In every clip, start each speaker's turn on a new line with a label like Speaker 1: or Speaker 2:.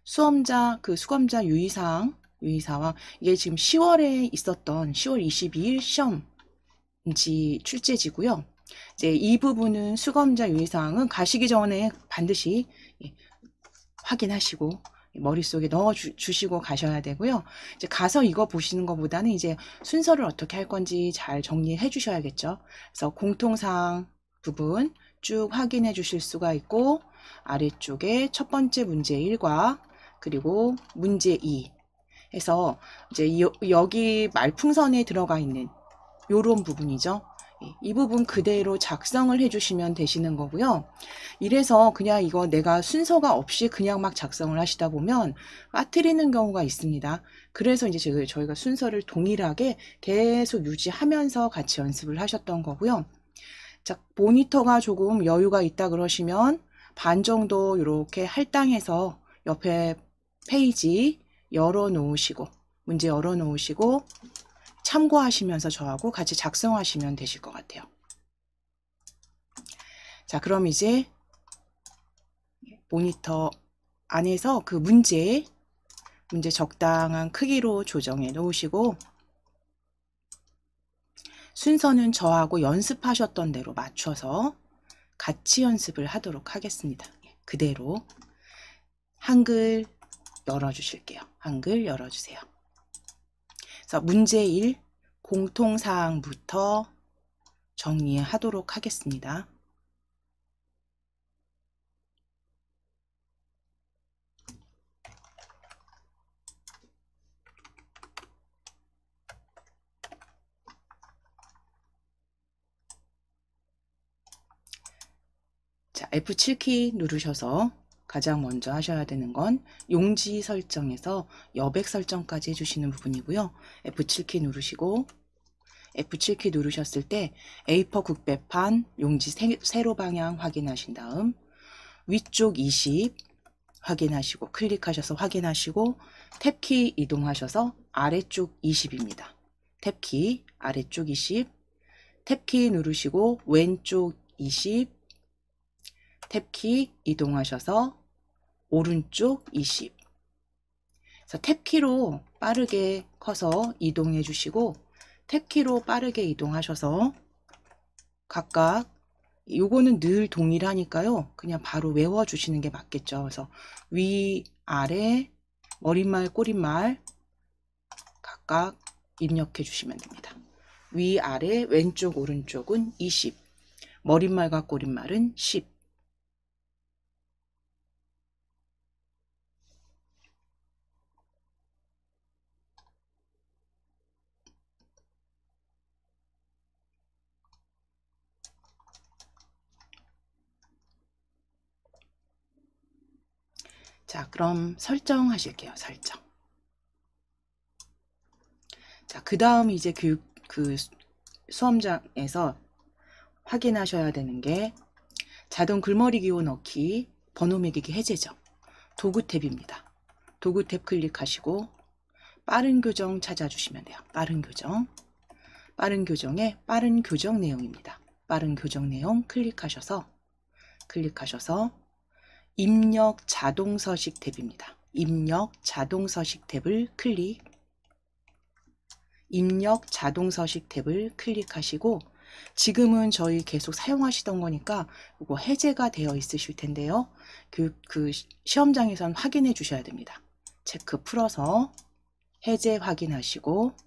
Speaker 1: 수험자, 그 수감자 유의사항, 유의사항, 이게 지금 10월에 있었던 10월 22일 시험지 출제지고요. 이제 이 부분은 수감자 유의사항은 가시기 전에 반드시 확인하시고 머릿속에 넣어 주시고 가셔야 되고요. 이제 가서 이거 보시는 것보다는 이제 순서를 어떻게 할 건지 잘 정리해 주셔야겠죠. 그래서 공통사항 부분 쭉 확인해 주실 수가 있고, 아래쪽에 첫 번째 문제 1과 그리고 문제 2 해서 이제 여기 말풍선에 들어가 있는 요런 부분이죠. 이 부분 그대로 작성을 해주시면 되시는 거고요. 이래서 그냥 이거 내가 순서가 없이 그냥 막 작성을 하시다 보면 빠뜨리는 경우가 있습니다. 그래서 이제 저희가 순서를 동일하게 계속 유지하면서 같이 연습을 하셨던 거고요. 자, 모니터가 조금 여유가 있다 그러시면 반 정도 이렇게 할당해서 옆에 페이지 열어 놓으시고, 문제 열어 놓으시고 참고하시면서 저하고 같이 작성하시면 되실 것 같아요. 자, 그럼 이제 모니터 안에서 그 문제 적당한 크기로 조정해 놓으시고, 순서는 저하고 연습하셨던 대로 맞춰서 같이 연습을 하도록 하겠습니다. 그대로 한글 열어주실게요. 한글 열어주세요. 그래서 문제 1 공통사항부터 정리하도록 하겠습니다. 자, F7키 누르셔서 가장 먼저 하셔야 되는 건 용지 설정에서 여백 설정까지 해주시는 부분이고요. F7키 누르시고, F7키 누르셨을 때 A4 국배판 용지 세로 방향 확인하신 다음 위쪽 20 확인하시고, 클릭하셔서 확인하시고, 탭키 이동하셔서 아래쪽 20입니다. 탭키 아래쪽 20, 탭키 누르시고 왼쪽 20, 탭키 이동하셔서 오른쪽 20. 그래서 탭키로 빠르게 커서 이동해 주시고, 탭키로 빠르게 이동하셔서 각각, 요거는 늘 동일하니까요. 그냥 바로 외워 주시는 게 맞겠죠. 그래서 위, 아래, 머릿말, 꼬릿말 각각 입력해 주시면 됩니다. 위, 아래, 왼쪽, 오른쪽은 20, 머릿말과 꼬릿말은 10. 자, 그럼 설정하실게요. 설정. 자, 그 다음 이제 그 수험장에서 확인하셔야 되는 게 자동 글머리 기호 넣기, 번호 매기기 해제죠. 도구 탭입니다. 도구 탭 클릭하시고 빠른 교정 찾아주시면 돼요. 빠른 교정. 빠른 교정에 빠른 교정 내용입니다. 빠른 교정 내용 클릭하셔서 입력 자동 서식 탭입니다. 입력 자동 서식 탭을 입력 자동 서식 탭을 클릭하시고, 지금은 저희 계속 사용하시던 거니까 이거 해제가 되어 있으실 텐데요. 그 시험장에선 확인해 주셔야 됩니다. 체크 풀어서 해제 확인하시고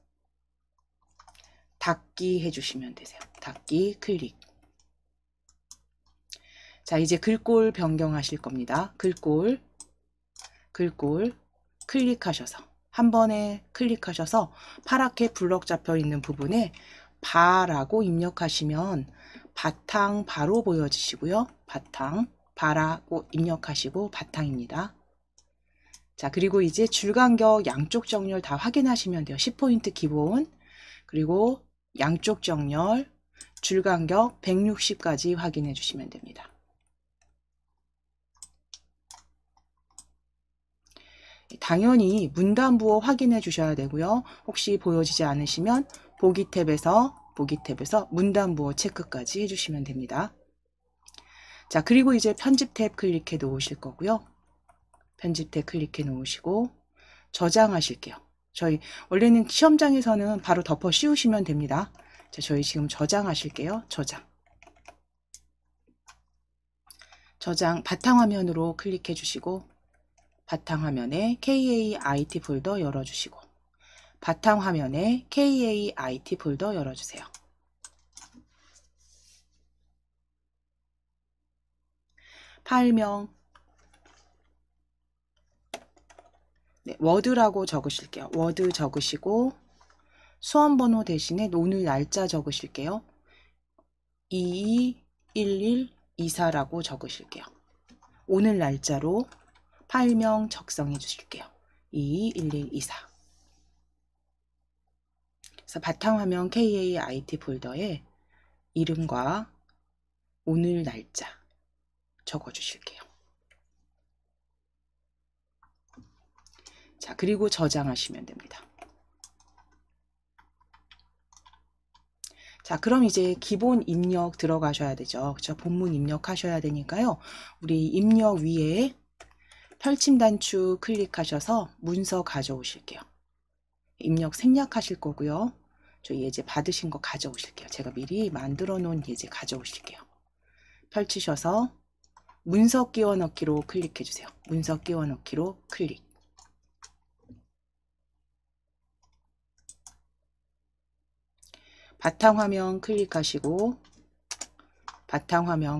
Speaker 1: 닫기 해주시면 되세요. 닫기 클릭. 자, 이제 글꼴 변경하실 겁니다. 글꼴 클릭하셔서 한 번에 클릭하셔서 파랗게 블럭 잡혀 있는 부분에 바라고 입력하시면 바탕 바로 보여지시고요. 바탕 바라고 입력하시고 바탕입니다. 자, 그리고 이제 줄간격 양쪽 정렬 다 확인하시면 돼요. 10포인트 기본, 그리고 양쪽 정렬 줄간격 160까지 확인해 주시면 됩니다. 당연히 문단부호 확인해 주셔야 되고요. 혹시 보여지지 않으시면 보기 탭에서 문단부호 체크까지 해주시면 됩니다. 자, 그리고 이제 편집 탭 클릭해 놓으실 거고요. 편집대 클릭해 놓으시고 저장하실게요. 저희 원래는 시험장에서는 바로 덮어 씌우시면 됩니다. 자, 저희 지금 저장하실게요. 저장 바탕화면으로 클릭해 주시고 바탕화면에 KAIT 폴더 열어주시고 바탕화면에 KAIT 폴더 열어주세요. 파일명 네, 워드라고 적으실게요. 워드 적으시고 수험번호 대신에 오늘 날짜 적으실게요. 221124라고 적으실게요. 오늘 날짜로 파일명 작성해 주실게요. 221124. 그래서 바탕화면 KAIT 폴더에 이름과 오늘 날짜 적어 주실게요. 자, 그리고 저장하시면 됩니다. 자, 그럼 이제 기본 입력 들어가셔야 되죠. 그렇죠? 본문 입력하셔야 되니까요. 우리 입력 위에 펼침 단추 클릭하셔서 문서 가져오실게요. 입력 생략하실 거고요. 저 예제 받으신 거 가져오실게요. 제가 미리 만들어 놓은 예제 가져오실게요. 펼치셔서 문서 끼워 넣기로 클릭해 주세요. 문서 끼워 넣기로 클릭. 바탕화면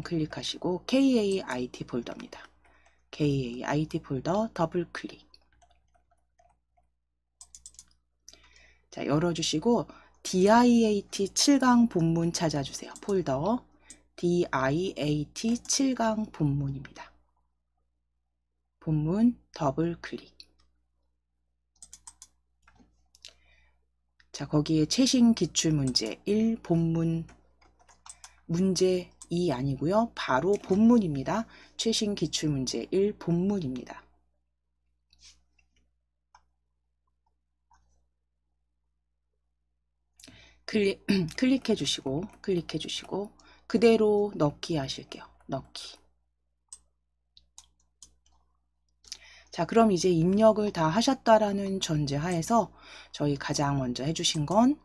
Speaker 1: 클릭하시고 KAIT 폴더입니다. KAIT 폴더 더블 클릭. 자, 열어주시고 DIAT 7강 본문 찾아주세요. 폴더 DIAT 7강 본문입니다. 본문 더블 클릭. 자, 거기에 최신 기출문제 1 본문 문제 2 아니고요. 바로 본문입니다. 최신 기출문제 1 본문입니다. 클릭해 주시고 그대로 넣기 하실게요. 넣기. 자, 그럼 이제 입력을 다 하셨다라는 전제 하에서 저희 가장 먼저 해주신 건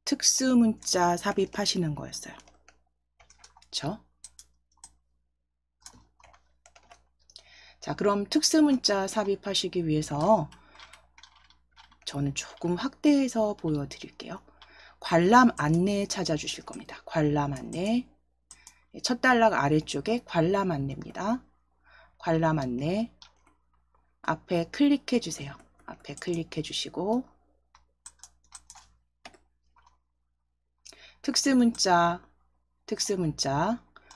Speaker 1: 특수문자 삽입하시는 거였어요. 그렇죠? 자, 그럼 특수문자 삽입하시기 위해서 저는 조금 확대해서 보여드릴게요. 관람 안내 찾아주실 겁니다. 관람 안내. 첫 단락 아래쪽에 관람 안내입니다. 관람 안내. 앞에 클릭해 주세요. 앞에 클릭해 주시고 특수문자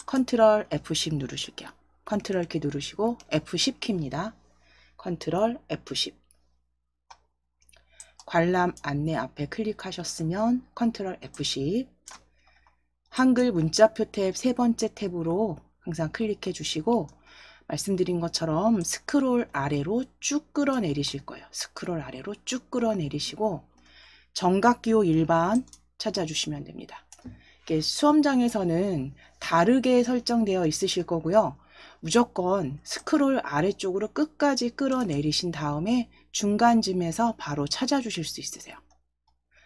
Speaker 1: 컨트롤 F10 누르실게요. 컨트롤 키 누르시고 F10 키입니다. 컨트롤 F10. 관람 안내 앞에 클릭하셨으면 컨트롤 F10. 한글 문자표 탭 세 번째 탭으로 항상 클릭해 주시고 말씀드린 것처럼 스크롤 아래로 쭉 끌어내리실 거예요. 스크롤 아래로 쭉 끌어내리시고 정각기호 일반 찾아주시면 됩니다. 이게 수험장에서는 다르게 설정되어 있으실 거고요. 무조건 스크롤 아래쪽으로 끝까지 끌어내리신 다음에 중간쯤에서 바로 찾아주실 수 있으세요.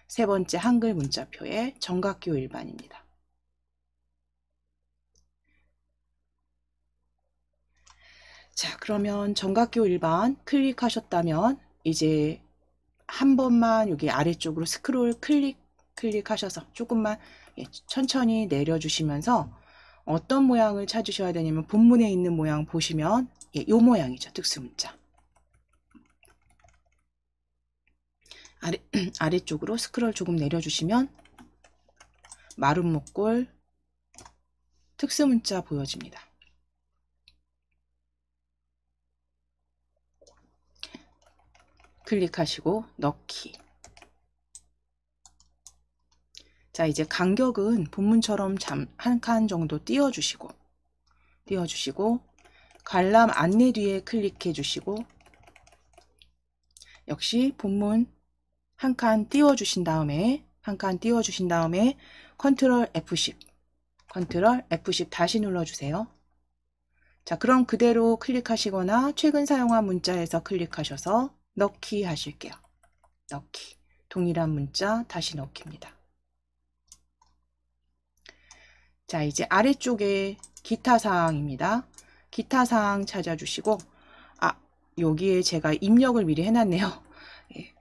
Speaker 1: 세 번째 한글 문자표에 정각기호 일반입니다. 자, 그러면 정각기호 일반 클릭하셨다면 이제 한 번만 여기 아래쪽으로 스크롤 클릭하셔서 조금만 천천히 내려주시면서 어떤 모양을 찾으셔야 되냐면 본문에 있는 모양 보시면 이 모양이죠. 특수문자. 아래쪽으로 스크롤 조금 내려주시면 마름 목골 특수문자 보여집니다. 클릭하시고 넣기. 자, 이제 간격은 본문처럼 한 칸 정도 띄워주시고 관람 안내 뒤에 클릭해 주시고 역시 본문 한 칸 띄워주신 다음에 컨트롤 F10 다시 눌러주세요. 자, 그럼 그대로 클릭하시거나 최근 사용한 문자에서 클릭하셔서 넣기 하실게요. 넣기. 동일한 문자 다시 넣기입니다. 자, 이제 아래쪽에 기타 사항입니다. 기타 사항 찾아주시고, 여기에 제가 입력을 미리 해놨네요. 예,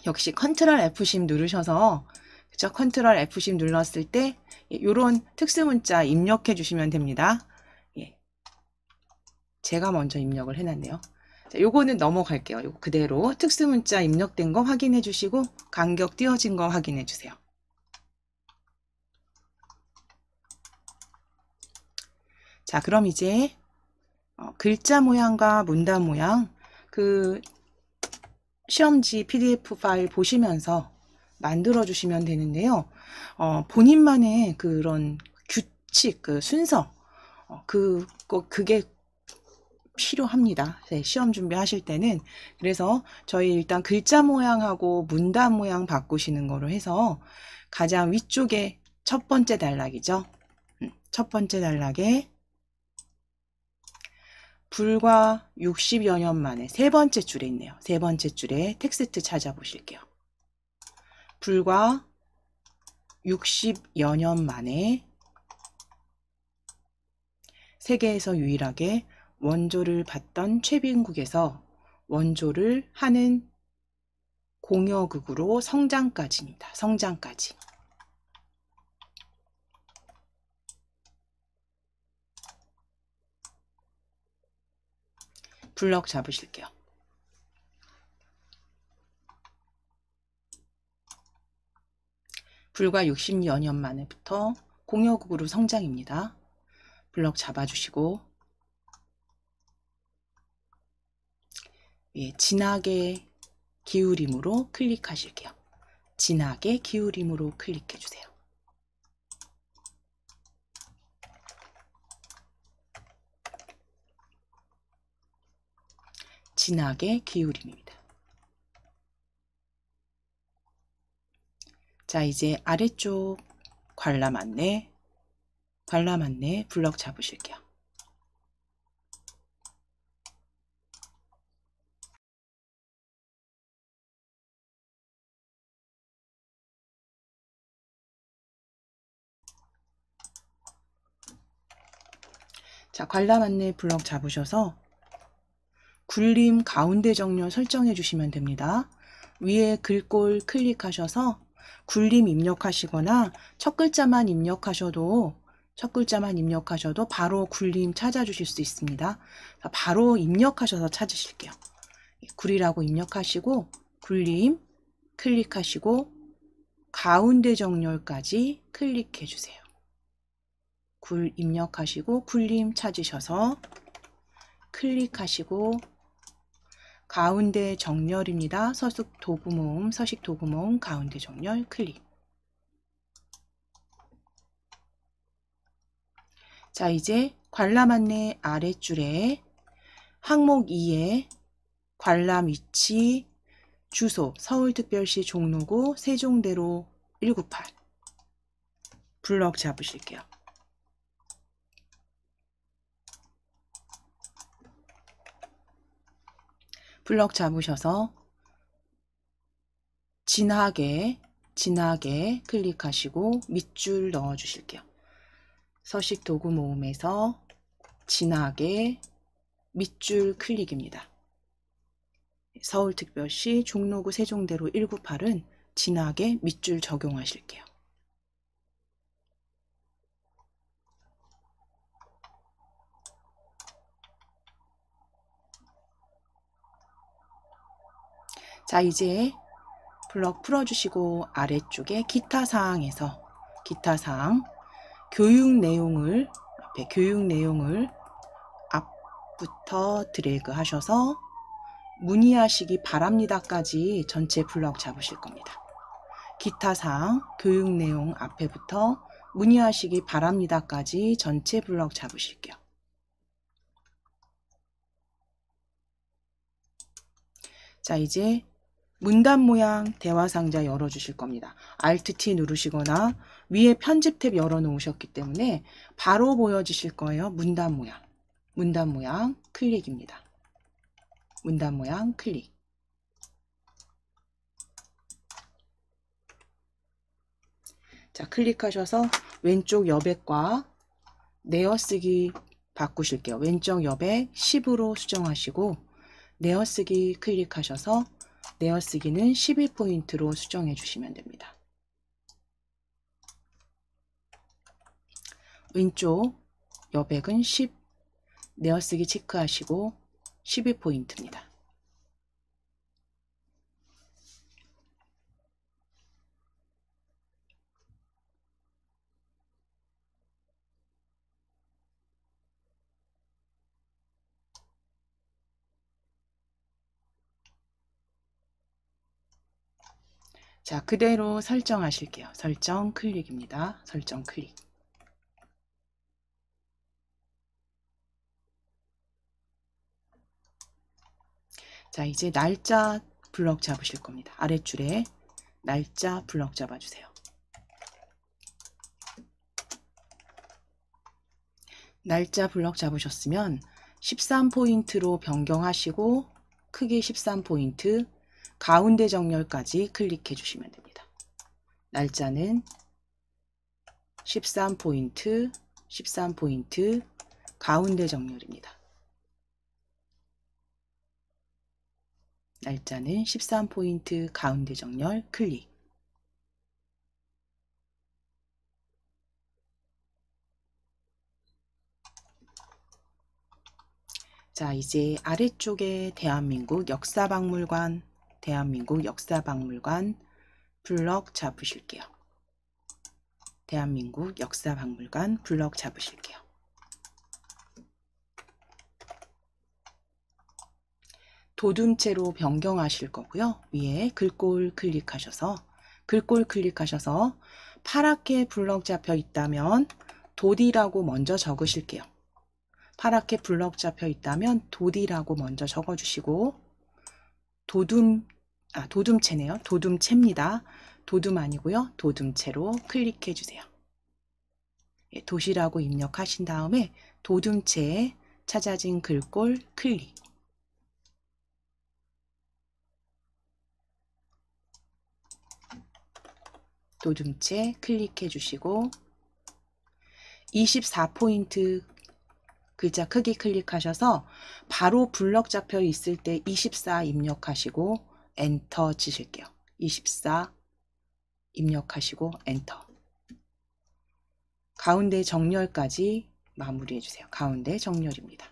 Speaker 1: 역시 컨트롤 F10 누르셔서, 그쵸? 컨트롤 F10 눌렀을 때 이런 특수 문자 입력해 주시면 됩니다. 예, 제가 먼저 입력을 해놨네요. 자, 요거는 넘어갈게요. 요거 그대로 특수 문자 입력된 거 확인해 주시고 간격 띄워진 거 확인해 주세요. 자, 그럼 이제 글자 모양과 문단 모양 그 시험지 PDF 파일 보시면서 만들어 주시면 되는데요. 본인만의 그런 규칙, 그 순서, 그게 필요합니다. 네, 시험 준비하실 때는. 그래서 저희 일단 글자 모양하고 문단 모양 바꾸시는 거로 해서 가장 위쪽에 첫 번째 단락이죠. 첫 번째 단락에 불과 60여 년 만에 세 번째 줄에 있네요. 세 번째 줄에 텍스트 찾아보실게요. 불과 60여 년 만에 세계에서 유일하게 원조를 받던 최빈국에서 원조를 하는 공여극으로 성장까지입니다. 성장까지. 블럭 잡으실게요. 불과 60여 년 만에부터 공여극으로 성장입니다. 블럭 잡아주시고 예, 진하게 기울임으로 클릭하실게요. 진하게 기울임으로 클릭해주세요. 진하게 기울임입니다. 자, 이제 아래쪽 관람 안내 블럭 잡으실게요. 자, 관람 안내 블럭 잡으셔서 굴림 가운데 정렬 설정해 주시면 됩니다. 위에 글꼴 클릭하셔서 굴림 입력하시거나 첫 글자만 입력하셔도 바로 굴림 찾아주실 수 있습니다. 바로 입력하셔서 찾으실게요. 굴이라고 입력하시고 굴림 클릭하시고 가운데 정렬까지 클릭해 주세요. 굴 입력하시고 굴림 찾으셔서 클릭하시고 가운데 정렬입니다. 서식 도구 모음 가운데 정렬 클릭. 자, 이제 관람 안내 아랫줄에 항목 2에 관람 위치 주소 서울특별시 종로구 세종대로 198 블럭 잡으실게요. 블럭 잡으셔서 진하게 클릭하시고 밑줄 넣어 주실게요. 서식 도구 모음에서 진하게 밑줄 클릭입니다. 서울특별시 종로구 세종대로 198은 진하게 밑줄 적용하실게요. 자, 이제 블럭 풀어주시고 아래쪽에 기타 사항에서 기타 사항 교육 내용을 앞부터 드래그 하셔서 문의하시기 바랍니다까지 전체 블럭 잡으실 겁니다. 기타 사항 교육 내용 앞에부터 문의하시기 바랍니다까지 전체 블럭 잡으실게요. 자, 이제 문단 모양 대화 상자 열어주실 겁니다. Alt T 누르시거나 위에 편집 탭 열어 놓으셨기 때문에 바로 보여지실 거예요. 문단 모양. 문단 모양 클릭입니다. 문단 모양 클릭. 자, 클릭하셔서 왼쪽 여백과 내어쓰기 바꾸실게요. 왼쪽 여백 10으로 수정하시고 내어쓰기 클릭하셔서 내어쓰기는 11포인트로 수정해 주시면 됩니다. 왼쪽 여백은 10, 내어쓰기 체크하시고 12포인트입니다. 자, 그대로 설정하실게요. 설정 클릭입니다. 설정 클릭. 자, 이제 날짜 블럭 잡으실 겁니다. 아랫줄에 날짜 블럭 잡아주세요. 날짜 블럭 잡으셨으면 13포인트로 변경하시고 크기 13포인트, 가운데 정렬까지 클릭해 주시면 됩니다. 날짜는 13포인트, 13포인트, 가운데 정렬입니다. 날짜는 13포인트, 가운데 정렬 클릭. 자, 이제 아래쪽에 대한민국 역사박물관 블럭 잡으실게요. 대한민국 역사박물관 블럭 잡으실게요. 도둠체로 변경하실 거고요. 위에 글꼴 클릭하셔서 파랗게 블럭 잡혀 있다면 도디라고 먼저 적으실게요. 파랗게 블럭 잡혀 있다면 도디라고 먼저 적어주시고 도둠체네요. 도둠체입니다. 도둠 아니고요. 도둠체로 클릭해 주세요. 도시라고 입력하신 다음에 도둠체에 찾아진 글꼴 클릭. 도둠체 클릭해 주시고 24포인트 글자 크기 클릭하셔서 바로 블럭 잡혀 있을 때 24 입력하시고 엔터 치실게요. 24 입력하시고 엔터. 가운데 정렬까지 마무리해 주세요. 가운데 정렬입니다.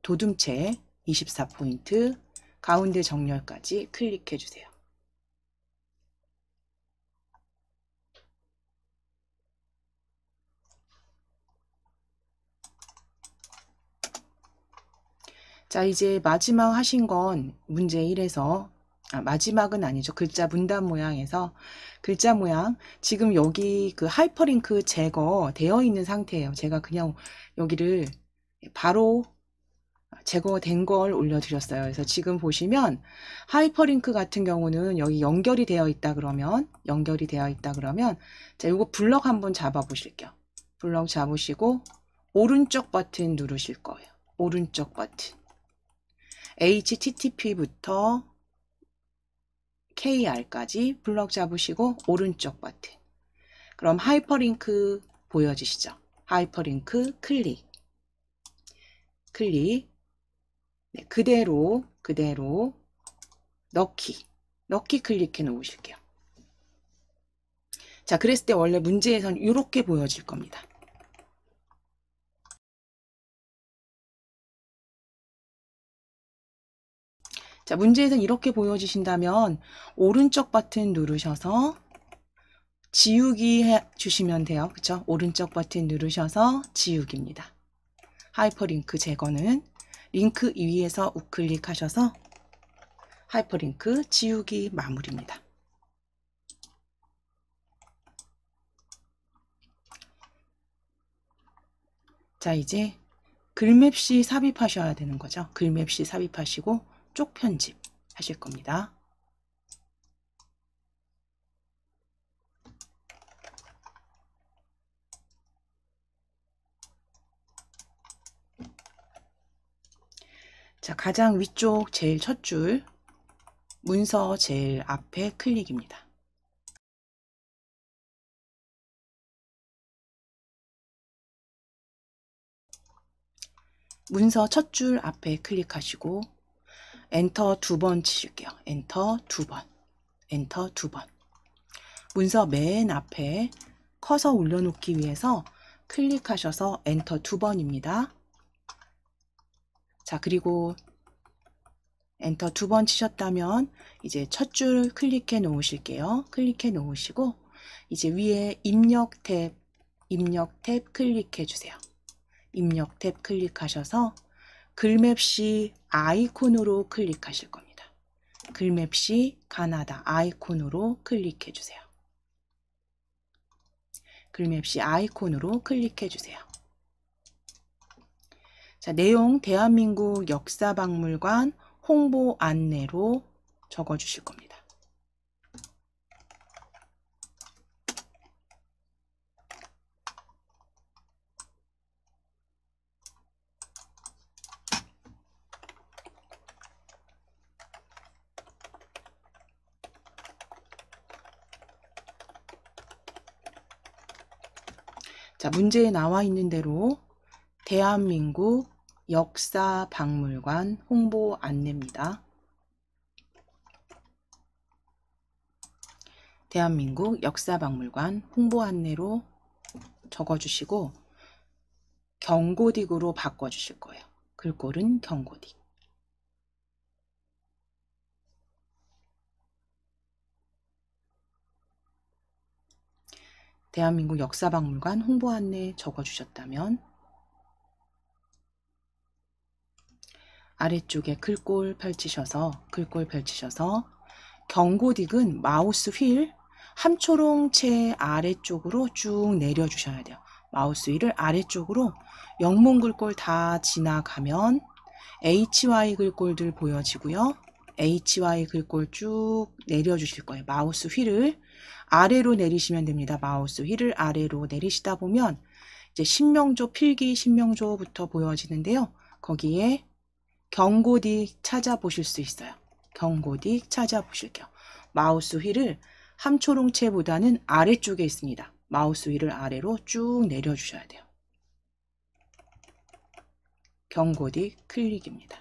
Speaker 1: 도둠체 24포인트 가운데 정렬까지 클릭해 주세요. 자, 이제 마지막 하신 건 문제 1에서 마지막은 아니죠. 글자 문단 모양에서 글자 모양 지금 여기 그 하이퍼링크 제거 되어 있는 상태예요. 제가 그냥 여기를 바로 제거된 걸 올려드렸어요. 그래서 지금 보시면 하이퍼링크 같은 경우는 여기 연결이 되어 있다 그러면 자, 요거 블럭 한번 잡아 보실게요. 블럭 잡으시고 오른쪽 버튼 누르실 거예요. 오른쪽 버튼. HTTP부터 KR까지 블럭 잡으시고 오른쪽 버튼. 그럼 하이퍼링크 보여지시죠? 하이퍼링크 클릭. 네, 그대로 넣기 클릭해 놓으실게요. 자, 그랬을 때 원래 문제에선 이렇게 보여질 겁니다. 자, 문제에선 이렇게 보여지신다면 오른쪽 버튼 누르셔서 지우기 해 주시면 돼요. 그쵸? 오른쪽 버튼 누르셔서 지우기입니다. 하이퍼링크 제거는 링크 위에서 우클릭하셔서 하이퍼링크 지우기 마무리입니다. 자, 이제 글맵시 삽입하셔야 되는 거죠. 글맵시 삽입하시고 쪽 편집 하실 겁니다. 자, 가장 위쪽 제일 첫 줄 문서 제일 앞에 클릭입니다. 문서 첫 줄 앞에 클릭하시고 엔터 2번 치실게요. 엔터 2번. 엔터 2번. 문서 맨 앞에 커서 올려놓기 위해서 클릭하셔서 엔터 2번입니다. 자, 그리고 엔터 2번 치셨다면 이제 첫 줄 클릭해 놓으실게요. 클릭해 놓으시고 이제 위에 입력 탭 클릭해 주세요. 입력 탭 클릭하셔서 글맵시 아이콘으로 클릭하실 겁니다. 글맵시 가나다 아이콘으로 클릭해 주세요. 글맵시 아이콘으로 클릭해 주세요. 자, 내용 대한민국 역사박물관 홍보 안내로 적어 주실 겁니다. 자, 문제에 나와 있는 대로 대한민국 역사박물관 홍보 안내입니다. 대한민국 역사박물관 홍보 안내로 적어주시고 경고딕으로 바꿔주실 거예요. 글꼴은 경고딕. 대한민국 역사박물관 홍보 안내 적어주셨다면 아래쪽에 글꼴 펼치셔서 경고딕은 마우스 휠 함초롱체 아래쪽으로 쭉 내려주셔야 돼요. 마우스 휠을 아래쪽으로 영문 글꼴 다 지나가면 HY 글꼴들 보여지고요. HY 글꼴 쭉 내려주실 거예요. 마우스 휠을 아래로 내리시면 됩니다. 마우스 휠을 아래로 내리시다 보면 이제 신명조 필기 신명조부터 보여지는데요. 거기에 경고딕 찾아보실 수 있어요. 경고딕 찾아보실게요. 마우스 휠을 함초롱체보다는 아래쪽에 있습니다. 마우스 휠을 아래로 쭉 내려주셔야 돼요. 경고딕 클릭입니다.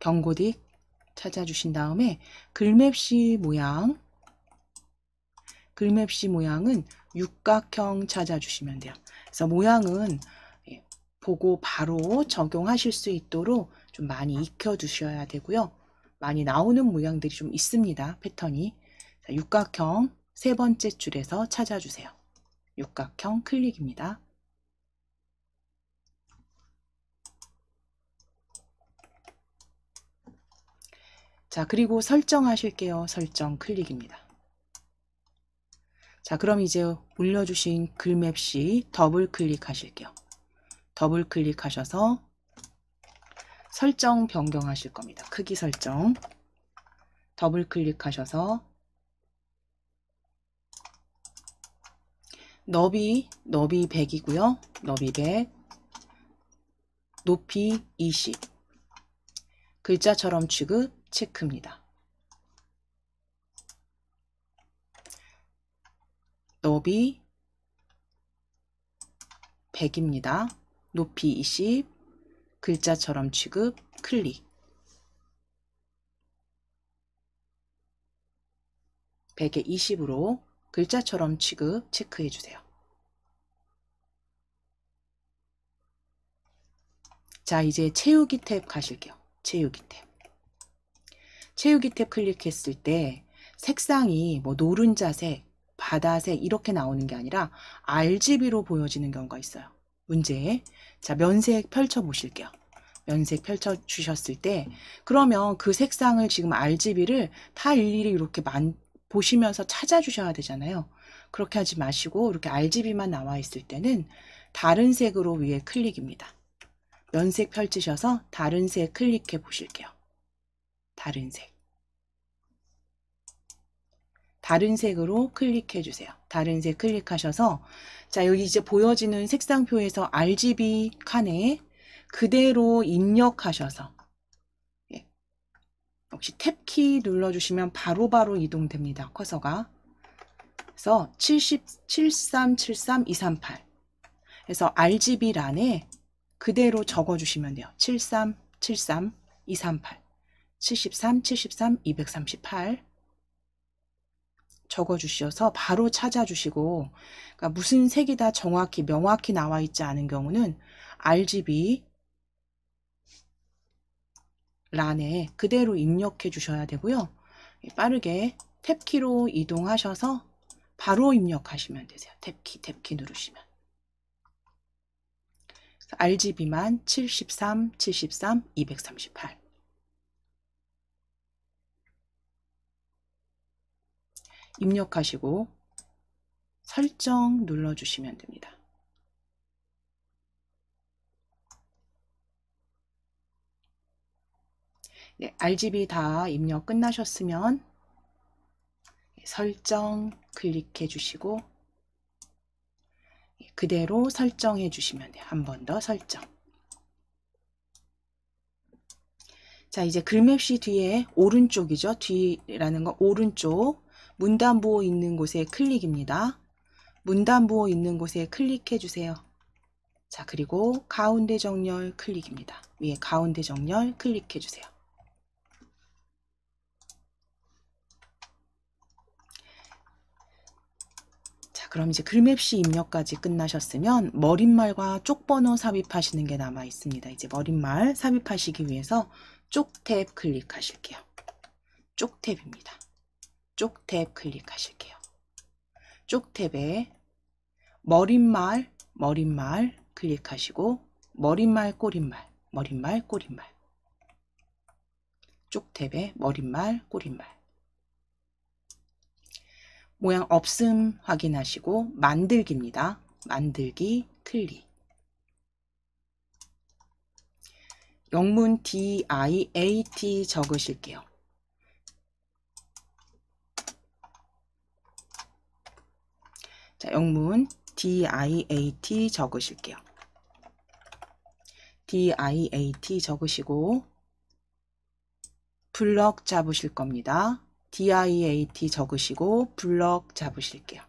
Speaker 1: 경고딕 찾아주신 다음에 글맵시 모양은 육각형 찾아주시면 돼요. 그래서 모양은 보고 바로 적용하실 수 있도록 좀 많이 익혀두셔야 되고요. 많이 나오는 모양들이 좀 있습니다. 패턴이. 자, 육각형 세 번째 줄에서 찾아주세요. 육각형 클릭입니다. 자, 그리고 설정하실게요. 설정 클릭입니다. 자, 그럼 이제 올려주신 글맵시 더블 클릭하실게요. 더블 클릭하셔서 설정 변경하실 겁니다. 크기 설정. 더블 클릭하셔서 너비 100이고요. 너비 100, 높이 20. 글자처럼 취급 체크입니다. 너비 100입니다. 높이 20, 글자처럼 취급 클릭. 100에 20으로 글자처럼 취급 체크해 주세요. 자, 이제 채우기 탭 가실게요. 채우기 탭. 채우기 탭 클릭했을 때 색상이 뭐 노른자색, 바다색 이렇게 나오는 게 아니라 RGB로 보여지는 경우가 있어요. 문제에. 자, 면색 펼쳐 보실게요. 면색 펼쳐 주셨을 때 그러면 그 색상을 지금 RGB를 다 일일이 이렇게 보시면서 찾아주셔야 되잖아요. 그렇게 하지 마시고 이렇게 RGB만 나와 있을 때는 다른 색으로 위에 클릭입니다. 면색 펼치셔서 다른 색 클릭해 보실게요. 다른 색. 다른 색으로 클릭해 주세요. 다른 색 클릭하셔서 자, 여기 이제 보여지는 색상표에서 RGB 칸에 그대로 입력하셔서 예, 역시 탭키 눌러주시면 바로바로 이동됩니다. 커서가. 그래서 7373238 그래서 RGB 란에 그대로 적어주시면 돼요. 7373238 73, 238 적어주셔서 바로 찾아주시고 그러니까 무슨 색이다 정확히 명확히 나와 있지 않은 경우는 RGB 란에 그대로 입력해 주셔야 되고요. 빠르게 탭키로 이동하셔서 바로 입력하시면 되세요. 탭키 누르시면. RGB만 73, 238 입력하시고 설정 눌러주시면 됩니다. 네, RGB 다 입력 끝나셨으면 설정 클릭해 주시고 그대로 설정해 주시면 돼요. 한 번 더 설정. 자, 이제 글맵시 뒤에 오른쪽이죠. 뒤라는 건 오른쪽 문단부호 있는 곳에 클릭입니다. 문단부호 있는 곳에 클릭해 주세요. 자, 그리고 가운데 정렬 클릭입니다. 위에 가운데 정렬 클릭해 주세요. 자, 그럼 이제 글맵시 입력까지 끝나셨으면 머릿말과 쪽번호 삽입하시는 게 남아 있습니다. 이제 머릿말 삽입하시기 위해서 쪽탭 클릭하실게요. 쪽탭입니다. 쪽탭 클릭하실게요. 쪽탭에 머릿말 클릭하시고 머릿말 꼬릿말 쪽탭에 머릿말 꼬릿말 모양 없음 확인하시고 만들기입니다. 만들기 클릭 영문 DIAT 적으실게요. 자, 영문 DIAT 적으실게요. DIAT 적으시고 블럭 잡으실 겁니다. DIAT 적으시고 블럭 잡으실게요.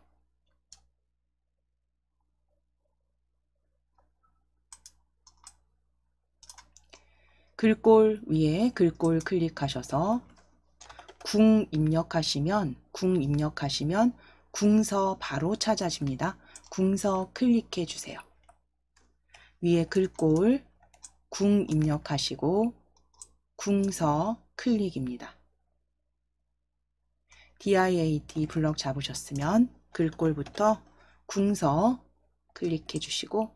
Speaker 1: 글꼴 위에 글꼴 클릭하셔서 궁 입력하시면 궁서 바로 찾아집니다. 궁서 클릭해 주세요. 위에 글꼴 궁 입력하시고 궁서 클릭입니다. DIAT 블럭 잡으셨으면 글꼴부터 궁서 클릭해 주시고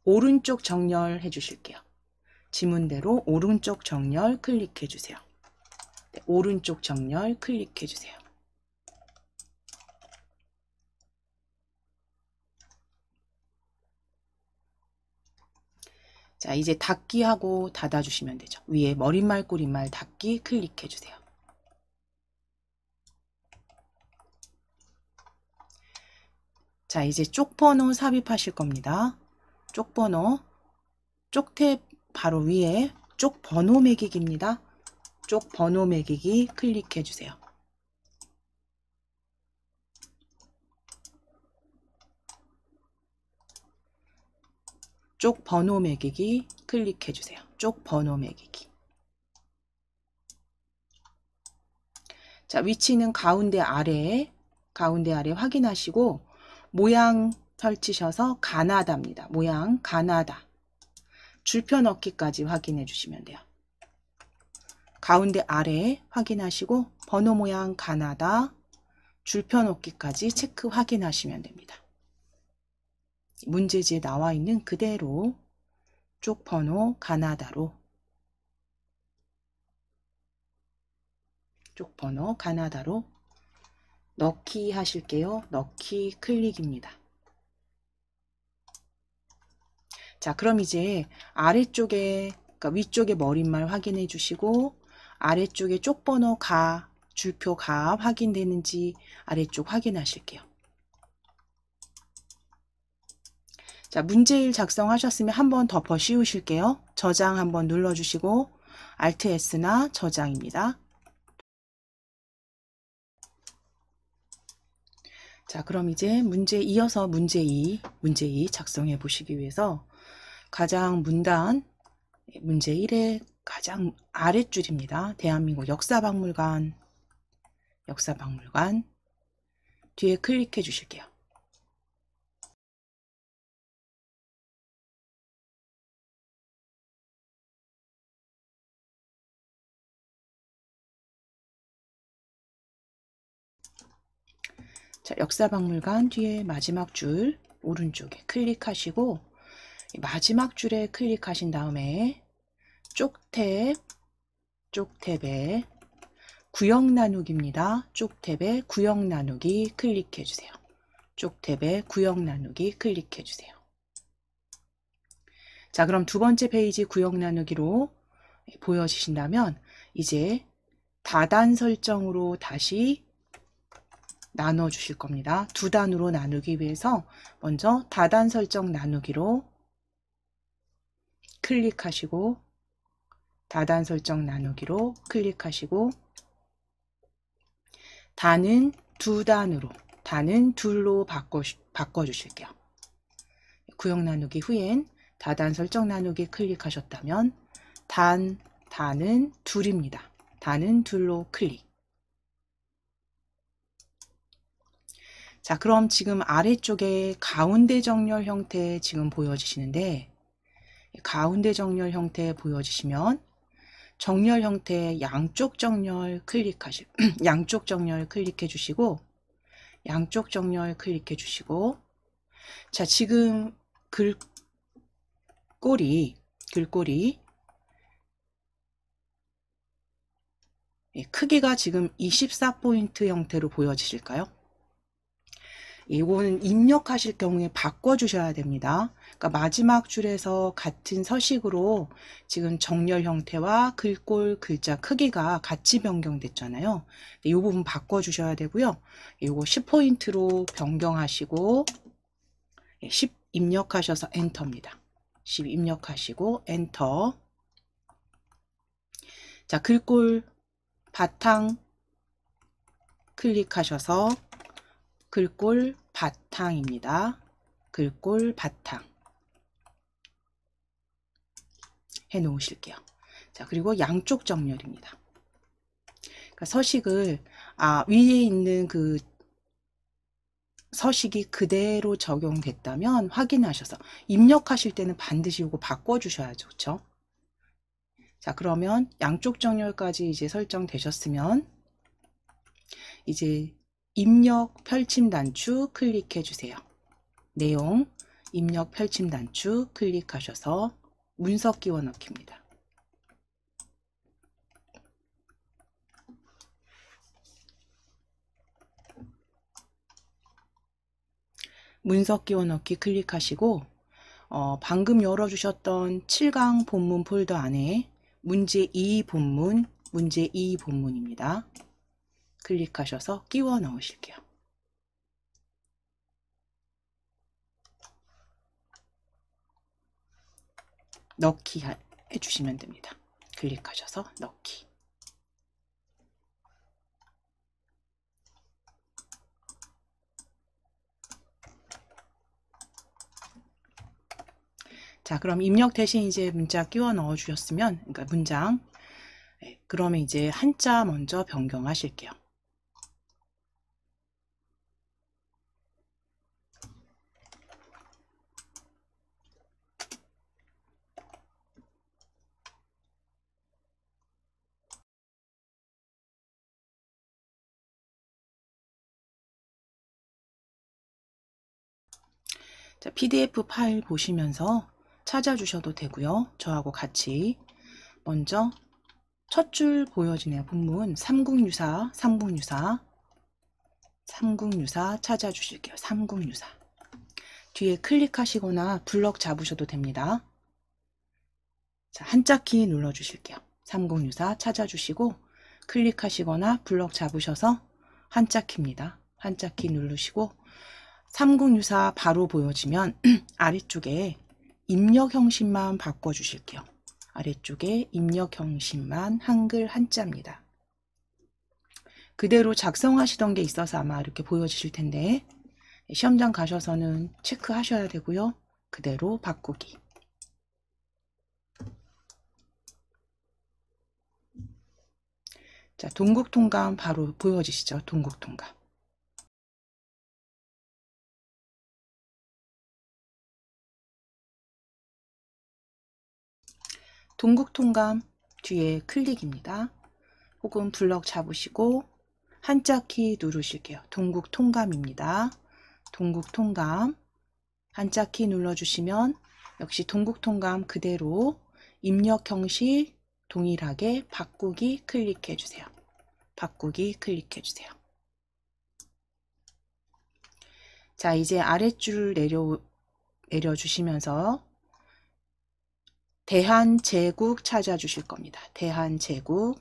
Speaker 1: 오른쪽 정렬 해주실게요. 지문대로 오른쪽 정렬 클릭해 주세요. 네, 오른쪽 정렬 클릭해 주세요. 자, 이제 닫기 하고 닫아주시면 되죠. 위에 머릿말 꼬릿말 닫기 클릭해 주세요. 자, 이제 쪽번호 삽입하실 겁니다. 쪽번호 쪽탭 바로 위에 쪽번호 매기기입니다. 쪽번호 매기기 클릭해 주세요. 쪽번호 매기기 클릭해 주세요. 쪽번호 매기기. 자, 위치는 가운데 아래 확인하시고 모양 펼치셔서 가나다입니다. 모양 가나다. 줄펴 넣기까지 확인해 주시면 돼요. 가운데 아래 확인하시고 번호 모양 가나다, 줄펴 넣기까지 체크 확인하시면 됩니다. 문제지에 나와 있는 그대로 쪽번호 가나다로 넣기 하실게요. 넣기 클릭입니다. 자, 그럼 이제 아래쪽에, 그러니까 위쪽에 머릿말 확인해 주시고 아래쪽에 쪽번호 가, 줄표 가 확인되는지 아래쪽 확인하실게요. 자, 문제 1 작성하셨으면 한번 덮어 씌우실게요. 저장 한번 눌러주시고 Alt S나 저장입니다. 자, 그럼 이제 이어서 문제 2 작성해 보시기 위해서 가장 문단 문제 1의 가장 아랫줄입니다. 대한민국 역사박물관 뒤에 클릭해 주실게요. 자, 역사박물관 뒤에 마지막 줄 오른쪽에 클릭하시고 마지막 줄에 클릭하신 다음에 쪽탭에 구역 나누기입니다. 쪽탭에 구역 나누기 클릭해 주세요. 쪽탭에 구역 나누기 클릭해 주세요. 자, 그럼 두 번째 페이지 구역 나누기로 보여지신다면 이제 다단 설정으로 다시 나눠 주실 겁니다. 두 단으로 나누기 위해서 먼저 다단 설정 나누기로 클릭하시고 다단 설정 나누기로 클릭하시고 단은 두 단으로 단은 둘로 바꿔 주실게요. 구역 나누기 후엔 다단 설정 나누기 클릭하셨다면 단은 둘입니다. 단은 둘로 클릭. 자, 그럼 지금 아래쪽에 가운데 정렬 형태 지금 보여지시는데 가운데 정렬 형태 보여지시면 정렬 형태 양쪽 정렬 양쪽 정렬 클릭해 주시고 양쪽 정렬 클릭해 주시고 자, 지금 글꼴이 크기가 지금 24포인트 형태로 보여지실까요? 이거는 입력하실 경우에 바꿔주셔야 됩니다. 그러니까 마지막 줄에서 같은 서식으로 지금 정렬 형태와 글꼴 글자 크기가 같이 변경됐잖아요. 이 부분 바꿔주셔야 되고요. 이거 10포인트로 변경하시고 10 입력하셔서 엔터입니다. 10 입력하시고 엔터. 자, 글꼴 바탕 클릭하셔서 글꼴 바탕입니다. 글꼴 바탕 해 놓으실게요. 자, 그리고 양쪽 정렬입니다. 그러니까 서식을 위에 있는 그 서식이 그대로 적용됐다면 확인하셔서 입력하실 때는 반드시 이거 바꿔 주셔야죠. 그렇죠? 자, 그러면 양쪽 정렬까지 이제 설정되셨으면 이제 입력 펼침 단추 클릭해 주세요. 내용 입력 펼침 단추 클릭하셔서 문서 끼워 넣기입니다. 문서 끼워 넣기 클릭하시고 방금 열어주셨던 7강 본문 폴더 안에 문제 2 본문입니다. 클릭하셔서 끼워 넣으실게요. 넣기 해주시면 됩니다. 클릭하셔서 넣기. 자, 그럼 입력 대신 이제 문자 끼워 넣어 주셨으면, 그러니까 문장, 그러면 이제 한자 먼저 변경하실게요. 자, PDF 파일 보시면서 찾아주셔도 되고요. 저하고 같이 먼저 첫 줄 보여지네요. 본문 삼국유사 찾아주실게요. 삼국유사 뒤에 클릭하시거나 블럭 잡으셔도 됩니다. 자, 한자 키 눌러주실게요. 3064 찾아주시고 클릭하시거나 블럭 잡으셔서 한자키입니다. 한자키 누르시고 3064 바로 보여지면 아래쪽에 입력 형식만 바꿔주실게요. 아래쪽에 입력 형식만 한글 한자입니다. 그대로 작성하시던 게 있어서 아마 이렇게 보여지실 텐데 시험장 가셔서는 체크하셔야 되고요. 그대로 바꾸기. 자, 동국통감 바로 보여지시죠? 동국통감. 동국통감 뒤에 클릭입니다. 혹은 블럭 잡으시고 한자키 누르실게요. 동국통감입니다. 동국통감 한자키 눌러주시면 역시 동국통감 그대로 입력 형식 동일하게 바꾸기 클릭해 주세요. 바꾸기 클릭해 주세요. 자, 이제 아랫줄 내려주시면서 대한제국 찾아주실 겁니다. 대한제국.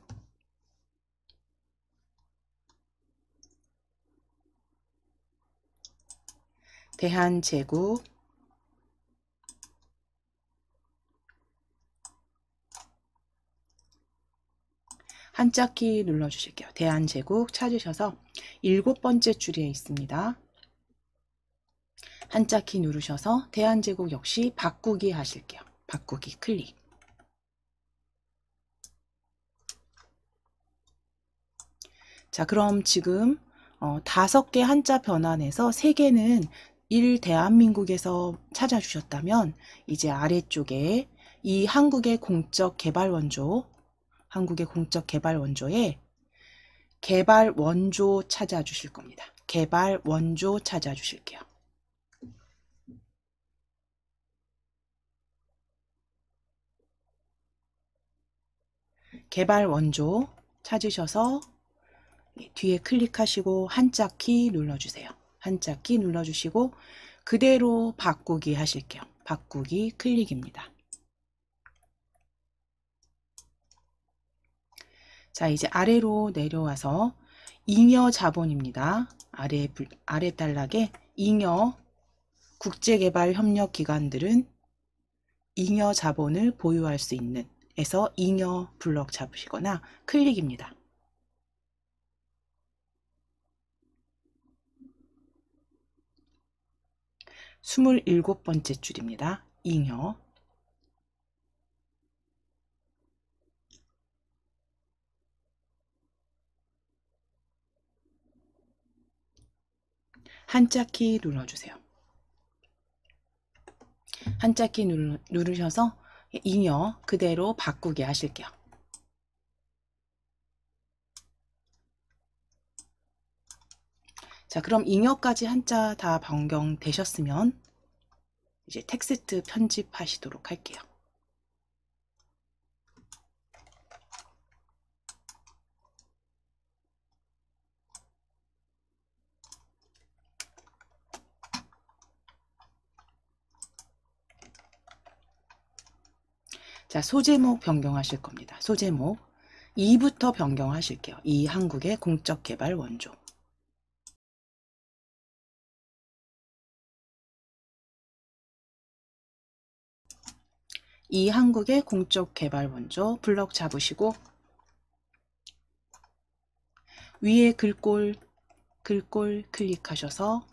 Speaker 1: 대한제국. 한자키 눌러주실게요. 대한제국 찾으셔서 7번째 줄에 있습니다. 한자키 누르셔서 대한제국 역시 바꾸기 하실게요. 바꾸기 클릭. 자, 그럼 지금 5개 한자 변환해서 3개는 1대한민국에서 찾아주셨다면 이제 아래쪽에 이 한국의 공적 개발 원조, 한국의 공적 개발 원조에 개발 원조 찾아주실 겁니다. 개발 원조 찾아주실게요. 개발 원조 찾으셔서 뒤에 클릭하시고 한자키 눌러주세요. 한자키 눌러주시고 그대로 바꾸기 하실게요. 바꾸기 클릭입니다. 자, 이제 아래로 내려와서 잉여 자본입니다. 아래 단락에 잉여 국제개발협력기관들은 잉여 자본을 보유할 수 있는 에서 잉여 블럭 잡으시거나 클릭입니다. 스물일곱 번째 줄입니다. 잉여. 한자키 눌러주세요. 한자키 누르셔서 잉여 그대로 바꾸게 하실게요. 자, 그럼 잉여까지 한자 다 변경되셨으면 이제 텍스트 편집하시도록 할게요. 자, 소제목 변경하실 겁니다. 소제목 2부터 변경하실게요. 이 한국의 공적개발 원조. 이 한국의 공적개발 원조 블럭 잡으시고 위에 글꼴 클릭하셔서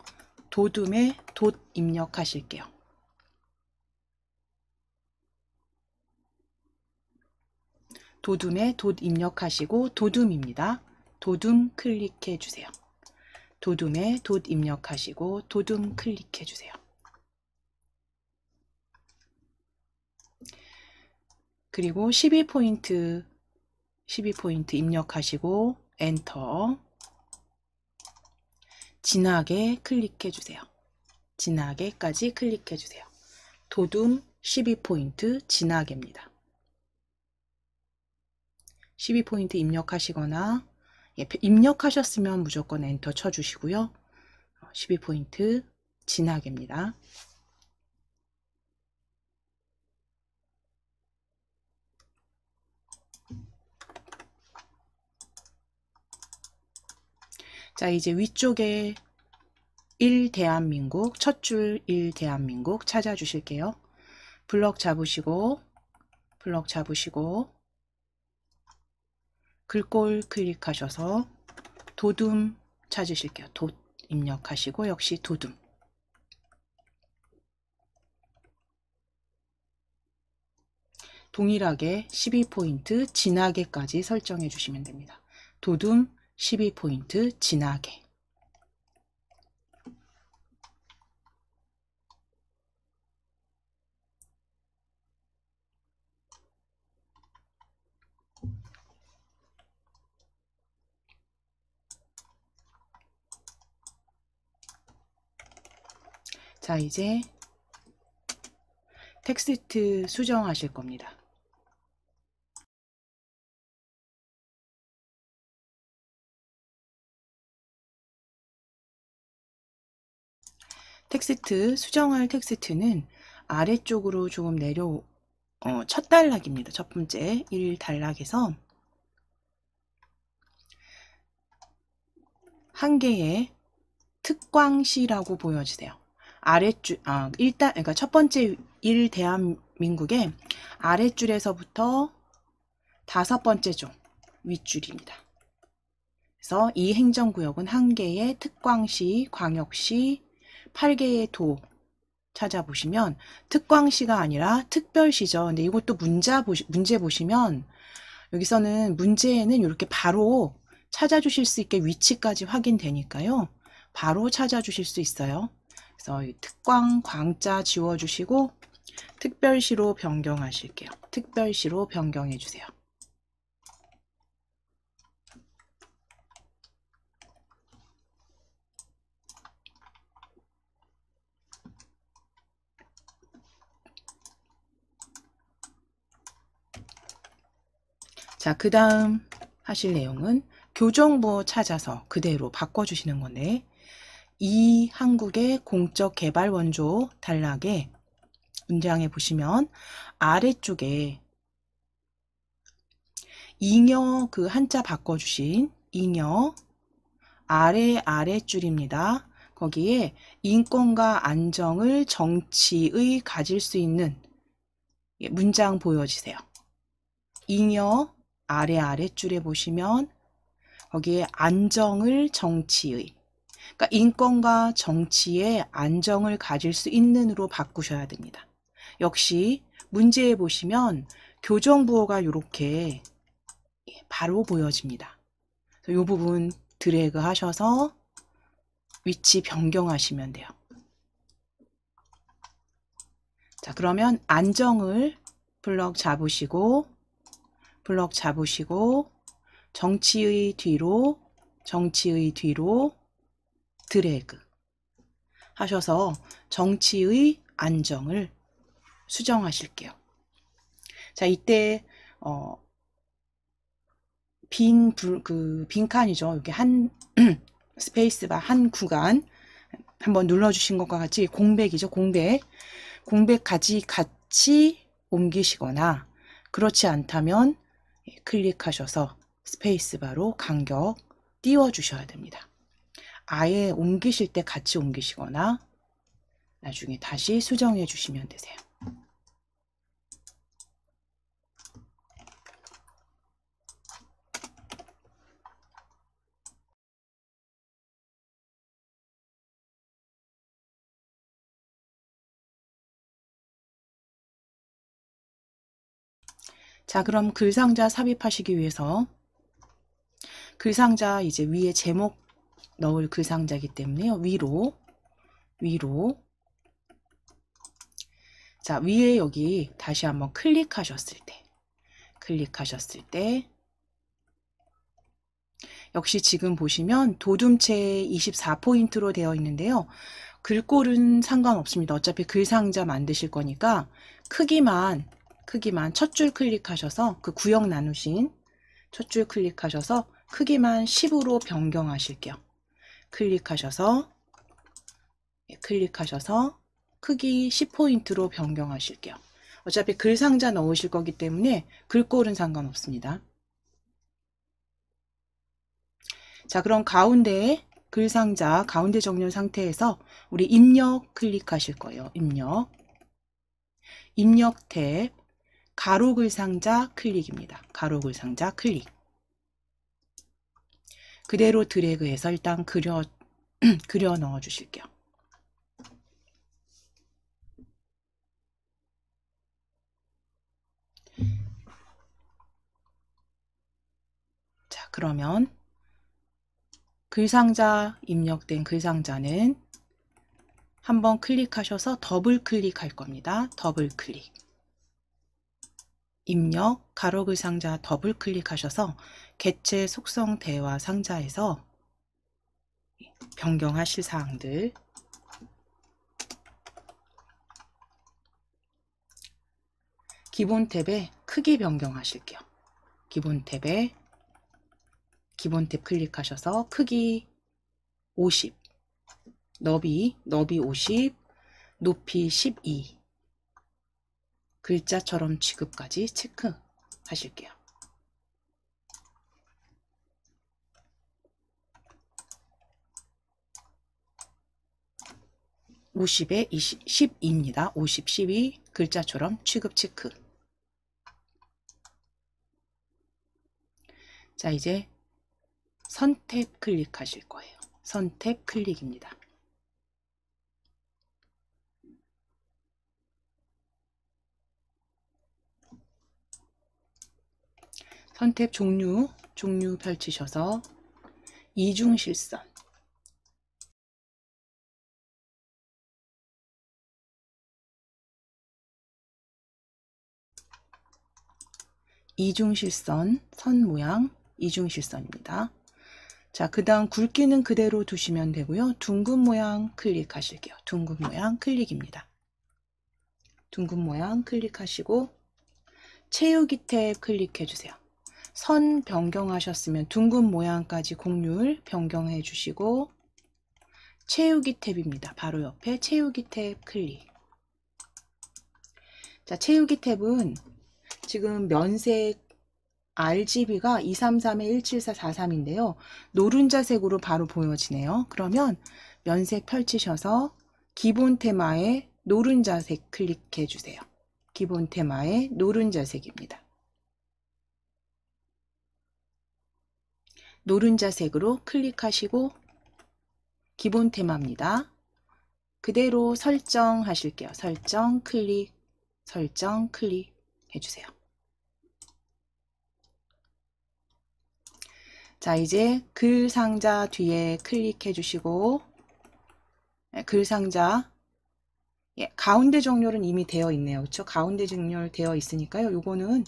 Speaker 1: 도둠에 돛 입력하실게요. 도둠에 돛 입력하시고 도둠입니다. 도둠 클릭해 주세요. 도둠에 돛 입력하시고 도둠 클릭해 주세요. 그리고 12포인트 입력하시고 엔터. 진하게 클릭해 주세요. 진하게까지 클릭해 주세요. 도둠 12포인트 진하게입니다. 12포인트 입력하시거나 입력하셨으면 무조건 엔터 쳐주시고요. 12포인트 진하게입니다. 자, 이제 위쪽에 1대한민국, 첫 줄 1대한민국 찾아주실게요. 블럭 잡으시고, 글꼴 클릭하셔서 도둠 찾으실게요. 돛 입력하시고, 역시 도둠. 동일하게 12포인트 진하게까지 설정해 주시면 됩니다. 도둠 12포인트 진하게. 자, 이제 텍스트 수정하실 겁니다. 텍스트, 수정할 텍스트는 아래쪽으로 조금 첫 단락입니다. 첫 번째 1단락에서 한 개의 특광시라고 보여주세요. 아랫줄, 그러니까 첫 번째 1대한민국의 아랫줄에서부터 5번째 종, 윗줄입니다. 그래서 이 행정구역은 한 개의 특광시, 광역시, 8개의 도 찾아보시면 특광시가 아니라 특별시죠. 근데 이것도 문제 보시면 여기서는 문제에는 이렇게 바로 찾아주실 수 있게 위치까지 확인되니까요. 바로 찾아주실 수 있어요. 그래서 이 특광, 광자 지워주시고 특별시로 변경하실게요. 특별시로 변경해 주세요. 자, 그 다음 하실 내용은 교정부 찾아서 그대로 바꿔주시는 건데, 이 한국의 공적 개발 원조 단락에 문장에 보시면 아래쪽에 잉여 그 한자 바꿔주신 잉여 아래줄입니다. 거기에 인권과 안정을 정치의 가질 수 있는 문장 보여주세요. 잉여 아래줄에 보시면 거기에 안정을 정치의, 그러니까 인권과 정치의 안정을 가질 수 있는으로 바꾸셔야 됩니다. 역시 문제에 보시면 교정부호가 이렇게 바로 보여집니다. 이 부분 드래그 하셔서 위치 변경하시면 돼요. 자, 그러면 안정을 블럭 잡으시고 정치의 뒤로 드래그 하셔서 정치의 안정을 수정하실게요. 자, 이때 빈 칸이죠. 여기 한 스페이스바 한 구간 한번 눌러주신 것과 같이 공백이죠. 공백까지 같이 옮기시거나 그렇지 않다면 클릭하셔서 스페이스바로 간격 띄워주셔야 됩니다. 아예 옮기실 때 같이 옮기시거나 나중에 다시 수정해 주시면 되세요. 자, 그럼 글상자 삽입하시기 위해서 글상자 이제 위에 제목 넣을 글상자이기 때문에요. 위로. 자, 위에 여기 다시 한번 클릭하셨을 때 역시 지금 보시면 도둠체 24포인트로 되어 있는데요. 글꼴은 상관없습니다. 어차피 글상자 만드실 거니까 크기만 첫 줄 클릭하셔서 그 구역 나누신 첫 줄 클릭하셔서 크기만 10으로 변경하실게요. 클릭하셔서 크기 10포인트로 변경하실게요. 어차피 글상자 넣으실 거기 때문에 글꼴은 상관없습니다. 자, 그럼 가운데에 글상자 가운데 정렬 상태에서 우리 입력 클릭하실 거예요. 입력 탭 가로 글상자 클릭입니다. 가로 글상자 클릭. 그대로 드래그해서 일단 그려 넣어 주실게요. 자, 그러면 글상자 입력된 글상자는 한번 클릭하셔서 더블 클릭할 겁니다. 더블 클릭. 입력 가로 글상자 더블 클릭하셔서 개체 속성 대화 상자에서 변경하실 사항들 기본 탭에 크기 변경하실게요. 기본 탭에 기본 탭 클릭하셔서 크기 50, 너비 50, 높이 12, 글자처럼 취급까지 체크하실게요. (50에 12입니다. 50, 12 글자처럼 취급 체크. 자, 이제 선택 클릭하실 거예요. 선택 클릭입니다. 선택 종류 펼치셔서 이중실선 선 모양 이중실선입니다. 자, 그 다음 굵기는 그대로 두시면 되고요. 둥근 모양 클릭하실게요. 둥근 모양 클릭입니다. 둥근 모양 클릭하시고 채우기 탭 클릭해 주세요. 선 변경하셨으면 둥근 모양까지 곡률 변경해 주시고 채우기 탭입니다. 바로 옆에 채우기 탭 클릭. 자, 채우기 탭은 지금 면색 RGB가 233-17443인데요. 노른자색으로 바로 보여지네요. 그러면 면색 펼치셔서 기본 테마에 노른자색 클릭해 주세요. 기본 테마에 노른자색입니다. 노른자색으로 클릭하시고 기본 테마입니다. 그대로 설정하실게요. 설정 클릭 해주세요. 자, 이제 글 상자 뒤에 클릭해 주시고 글 상자 가운데 정렬은 이미 되어 있네요. 그렇죠? 가운데 정렬 되어 있으니까요. 요거는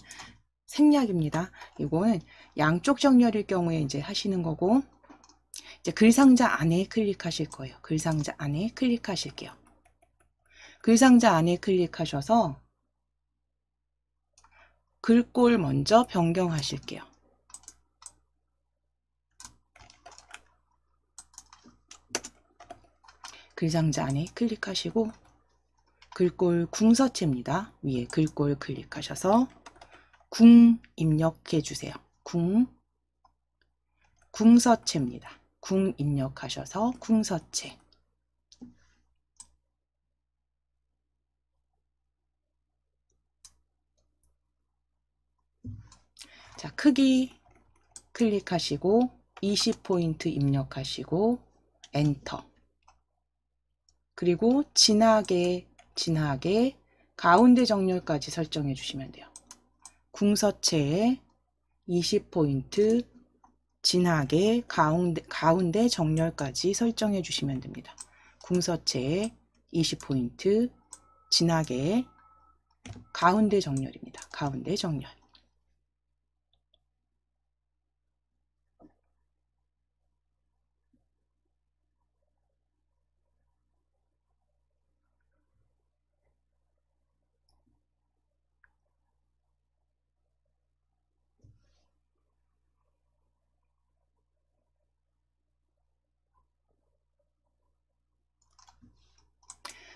Speaker 1: 생략입니다. 이거는 양쪽 정렬일 경우에 이제 하시는 거고 이제 글 상자 안에 클릭하실 거예요. 글 상자 안에 클릭하실게요. 글 상자 안에 클릭하셔서 글꼴 먼저 변경하실게요. 글상자 안에 클릭하시고 글꼴 궁서체입니다. 위에 글꼴 클릭하셔서 궁 입력해 주세요. 궁서체입니다. 궁 입력하셔서 궁서체. 자, 크기 클릭하시고 20포인트 입력하시고 엔터. 그리고 진하게 가운데 정렬까지 설정해 주시면 돼요. 궁서체에 20포인트 진하게 가운데 정렬까지 설정해 주시면 됩니다. 궁서체에 20포인트 진하게 가운데 정렬입니다. 가운데 정렬.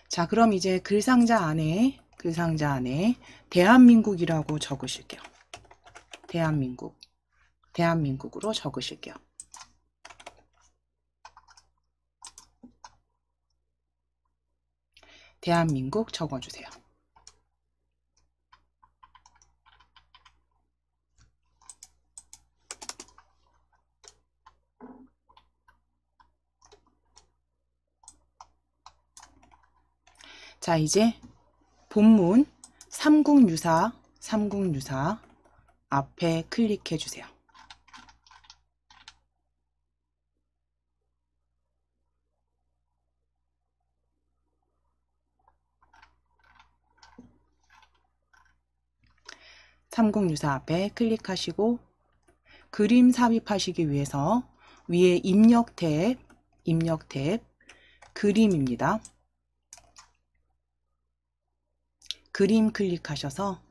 Speaker 1: 자, 그럼 이제 글상자 안에 대한민국이라고 적으실게요. 대한민국으로 적으실게요. 대한민국 적어주세요. 자, 이제 본문 삼국유사 앞에 클릭해 주세요. 삼국유사 앞에 클릭하시고 그림 삽입하시기 위해서 위에 입력 탭 그림입니다. 그림 클릭하셔서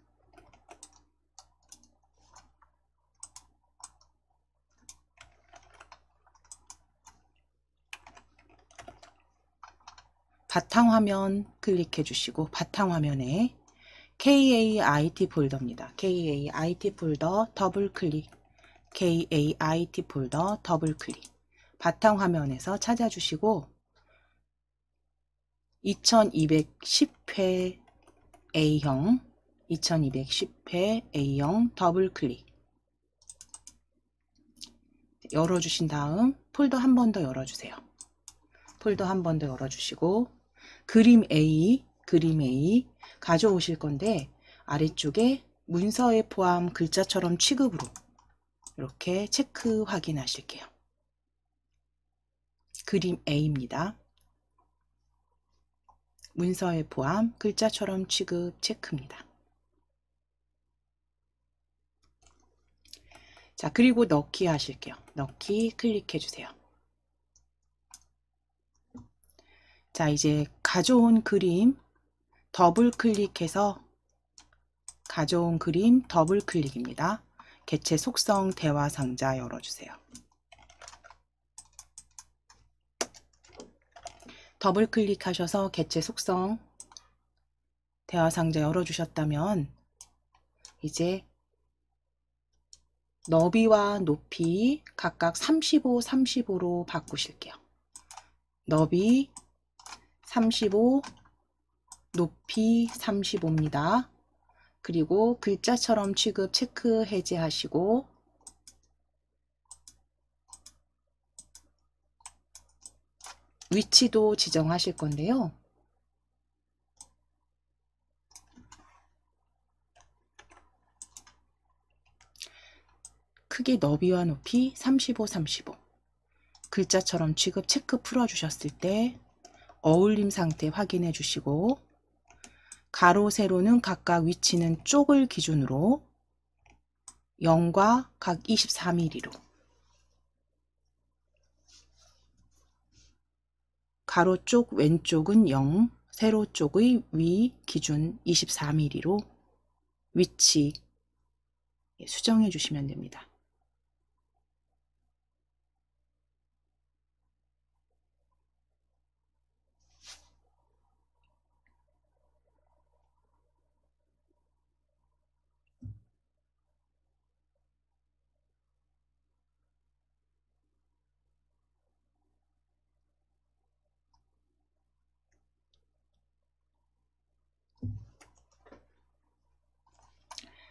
Speaker 1: 바탕화면 클릭해 주시고 바탕화면에 KAIT 폴더입니다. KAIT 폴더 더블 클릭. KAIT 폴더 더블 클릭. 바탕화면에서 찾아주시고 2210회 A형 2210회 A형 더블 클릭. 열어주신 다음 폴더 한 번 더 열어주세요. 폴더 한 번 더 열어주시고 그림 A 가져오실 건데 아래쪽에 문서에 포함 글자처럼 취급으로 이렇게 체크 확인하실게요. 그림 A입니다. 문서에 포함 글자처럼 취급 체크입니다. 자, 그리고 넣기 하실게요. 넣기 클릭해 주세요. 자, 이제 가져온 그림 더블 클릭해서 가져온 그림 더블 클릭입니다. 개체 속성 대화 상자 열어주세요. 더블 클릭하셔서 개체 속성 대화 상자 열어주셨다면 이제 너비와 높이 각각 35, 35로 바꾸실게요. 너비 35, 높이 35입니다. 그리고 글자처럼 취급 체크 해제하시고 위치도 지정하실 건데요. 크기 너비와 높이 35, 35. 글자처럼 취급 체크 풀어주셨을 때 어울림 상태 확인해 주시고 가로, 세로는 각각 위치는 쪽을 기준으로 0과 각 24mm로 가로 쪽 왼쪽은 0, 세로 쪽의 위 기준 24mm로 위치 수정해 주시면 됩니다.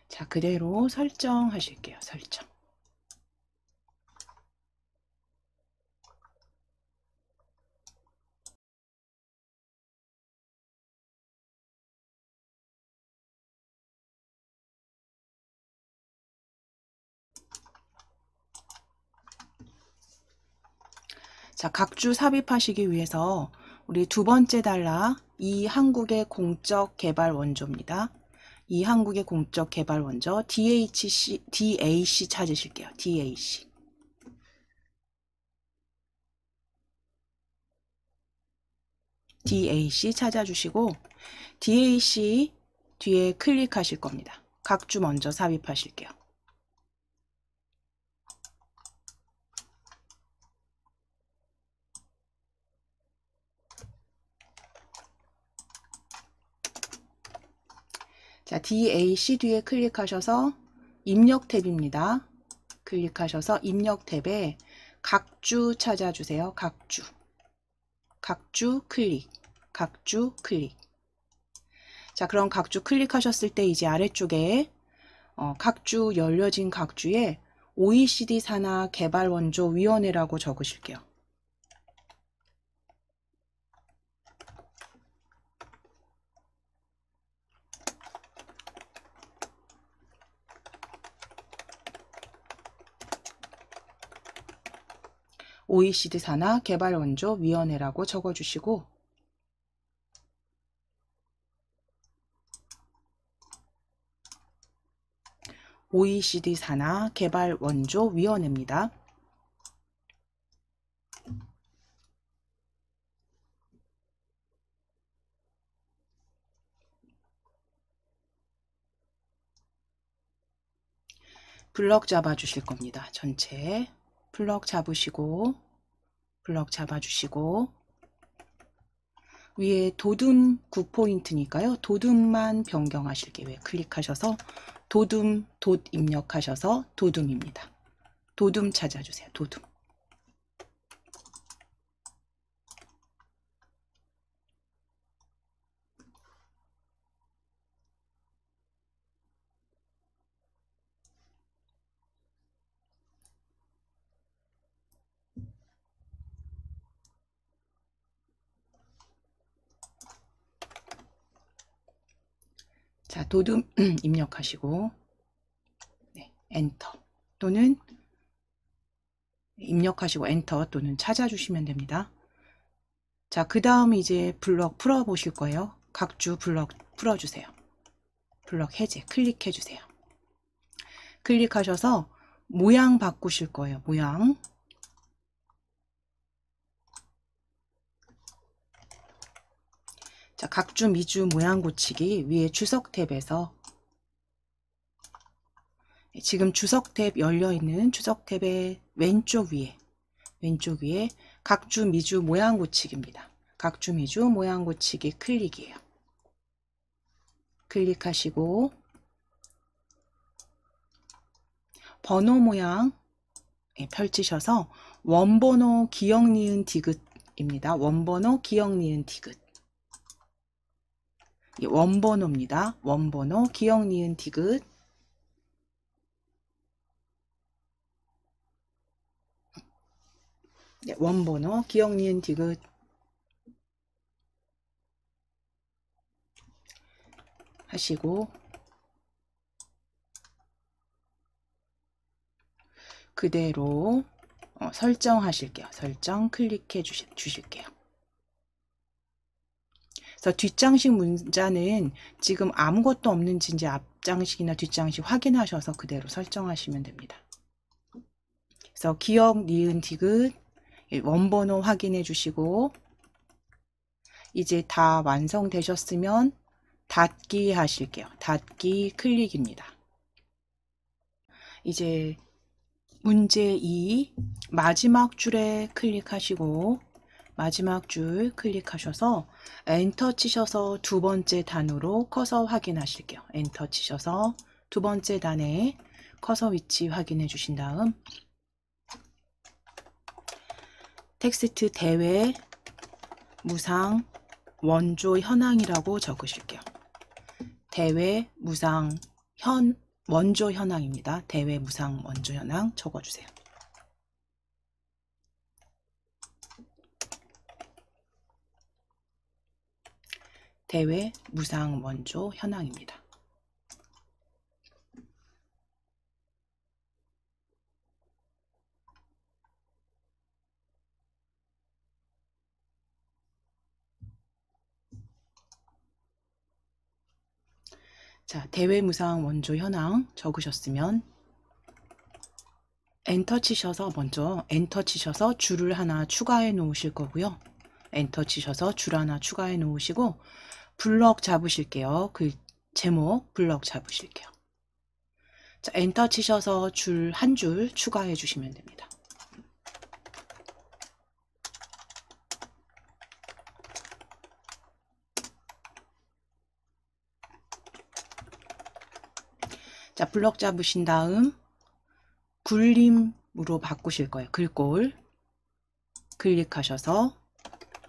Speaker 1: 자, 그대로 설정하실게요. 설정. 자, 각주 삽입하시기 위해서 우리 두 번째 단락 이 한국의 공적 개발 원조입니다. 이 한국의 공적 개발 원조 DAC 찾으실게요. DAC 찾아주시고 DAC 뒤에 클릭하실 겁니다. 각주 먼저 삽입하실게요. 자, DAC 뒤에 클릭하셔서 입력 탭입니다. 클릭하셔서 입력 탭에 각주 찾아주세요. 각주 클릭. 자, 그럼 각주 클릭하셨을 때 이제 아래쪽에 각주 열려진 각주에 OECD 산하 개발 원조 위원회라고 적으실게요. OECD 산하 개발 원조 위원회라고 적어주시고 OECD 산하 개발 원조 위원회입니다. 블럭 잡아 주실 겁니다. 전체 블럭 잡으시고 블럭 잡아주시고 위에 도둠 9포인트니까요. 도둠만 변경하실게요. 왜 클릭하셔서 도둠 돛 입력하셔서 도둠입니다. 도둠 찾아주세요. 도둠. 자, 도둠 입력하시고 네, 엔터 또는 입력하시고 엔터 또는 찾아주시면 됩니다. 자, 그 다음 이제 블럭 풀어 보실 거예요. 각주 블럭 풀어주세요. 블럭 해제 클릭해 주세요. 클릭하셔서 모양 바꾸실 거예요. 모양. 자, 각주 미주 모양 고치기 위에 주석 탭에서 지금 주석 탭 열려있는 주석 탭의 왼쪽 위에 각주 미주 모양 고치기입니다. 각주 미주 모양 고치기 클릭이에요. 클릭하시고 번호 모양 펼치셔서 원번호 기억 니은 디귿입니다. 원번호 기억 니은 디귿. 원번호입니다. 원번호 기억 니은 디귿. 네, 원번호 기억 니은 디귿 하시고 그대로 설정하실게요. 설정 클릭해 주실게요. 그래서 뒷장식 문자는 지금 아무것도 없는지 이제 앞장식이나 뒷장식 확인하셔서 그대로 설정하시면 됩니다. 그래서 기억 니은 디귿 원번호 확인해 주시고 이제 다 완성되셨으면 닫기 하실게요. 닫기 클릭입니다. 이제 문제 2 마지막 줄에 클릭하시고 마지막 줄 클릭하셔서 엔터 치셔서 두 번째 단으로 커서 확인하실게요. 엔터 치셔서 두 번째 단에 커서 위치 확인해 주신 다음 텍스트 대외 무상 원조 현황이라고 적으실게요. 대외 무상 원조 현황입니다. 대외 무상 원조 현황 적어주세요. 대외 무상 원조 현황입니다. 자, 대외 무상 원조 현황 적으셨으면 엔터 치셔서 먼저 엔터 치셔서 줄을 하나 추가해 놓으실 거고요. 엔터 치셔서 줄 하나 추가해 놓으시고 블럭 잡으실게요. 그 제목 블럭 잡으실게요. 자, 엔터 치셔서 줄 한 줄 추가해 주시면 됩니다. 자, 블럭 잡으신 다음 굴림으로 바꾸실 거예요. 글꼴 클릭하셔서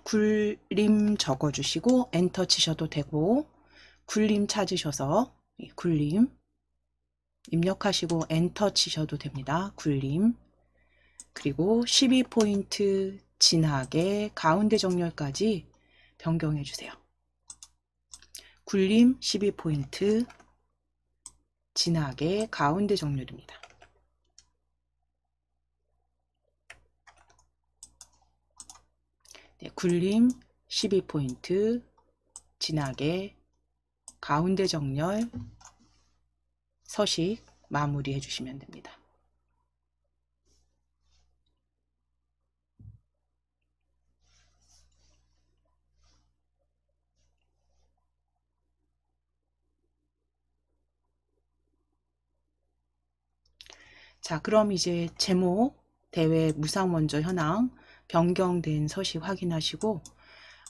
Speaker 1: 굴림 적어주시고 엔터 치셔도 되고 굴림 찾으셔서 굴림 입력하시고 엔터 치셔도 됩니다. 굴림. 그리고 12포인트 진하게 가운데 정렬까지 변경해 주세요. 굴림 12포인트 진하게 가운데 정렬입니다. 네, 굴림 12포인트 진하게 가운데 정렬 서식 마무리해 주시면 됩니다. 자, 그럼 이제 제목 대회 무상 원저 현황 변경된 서식 확인하시고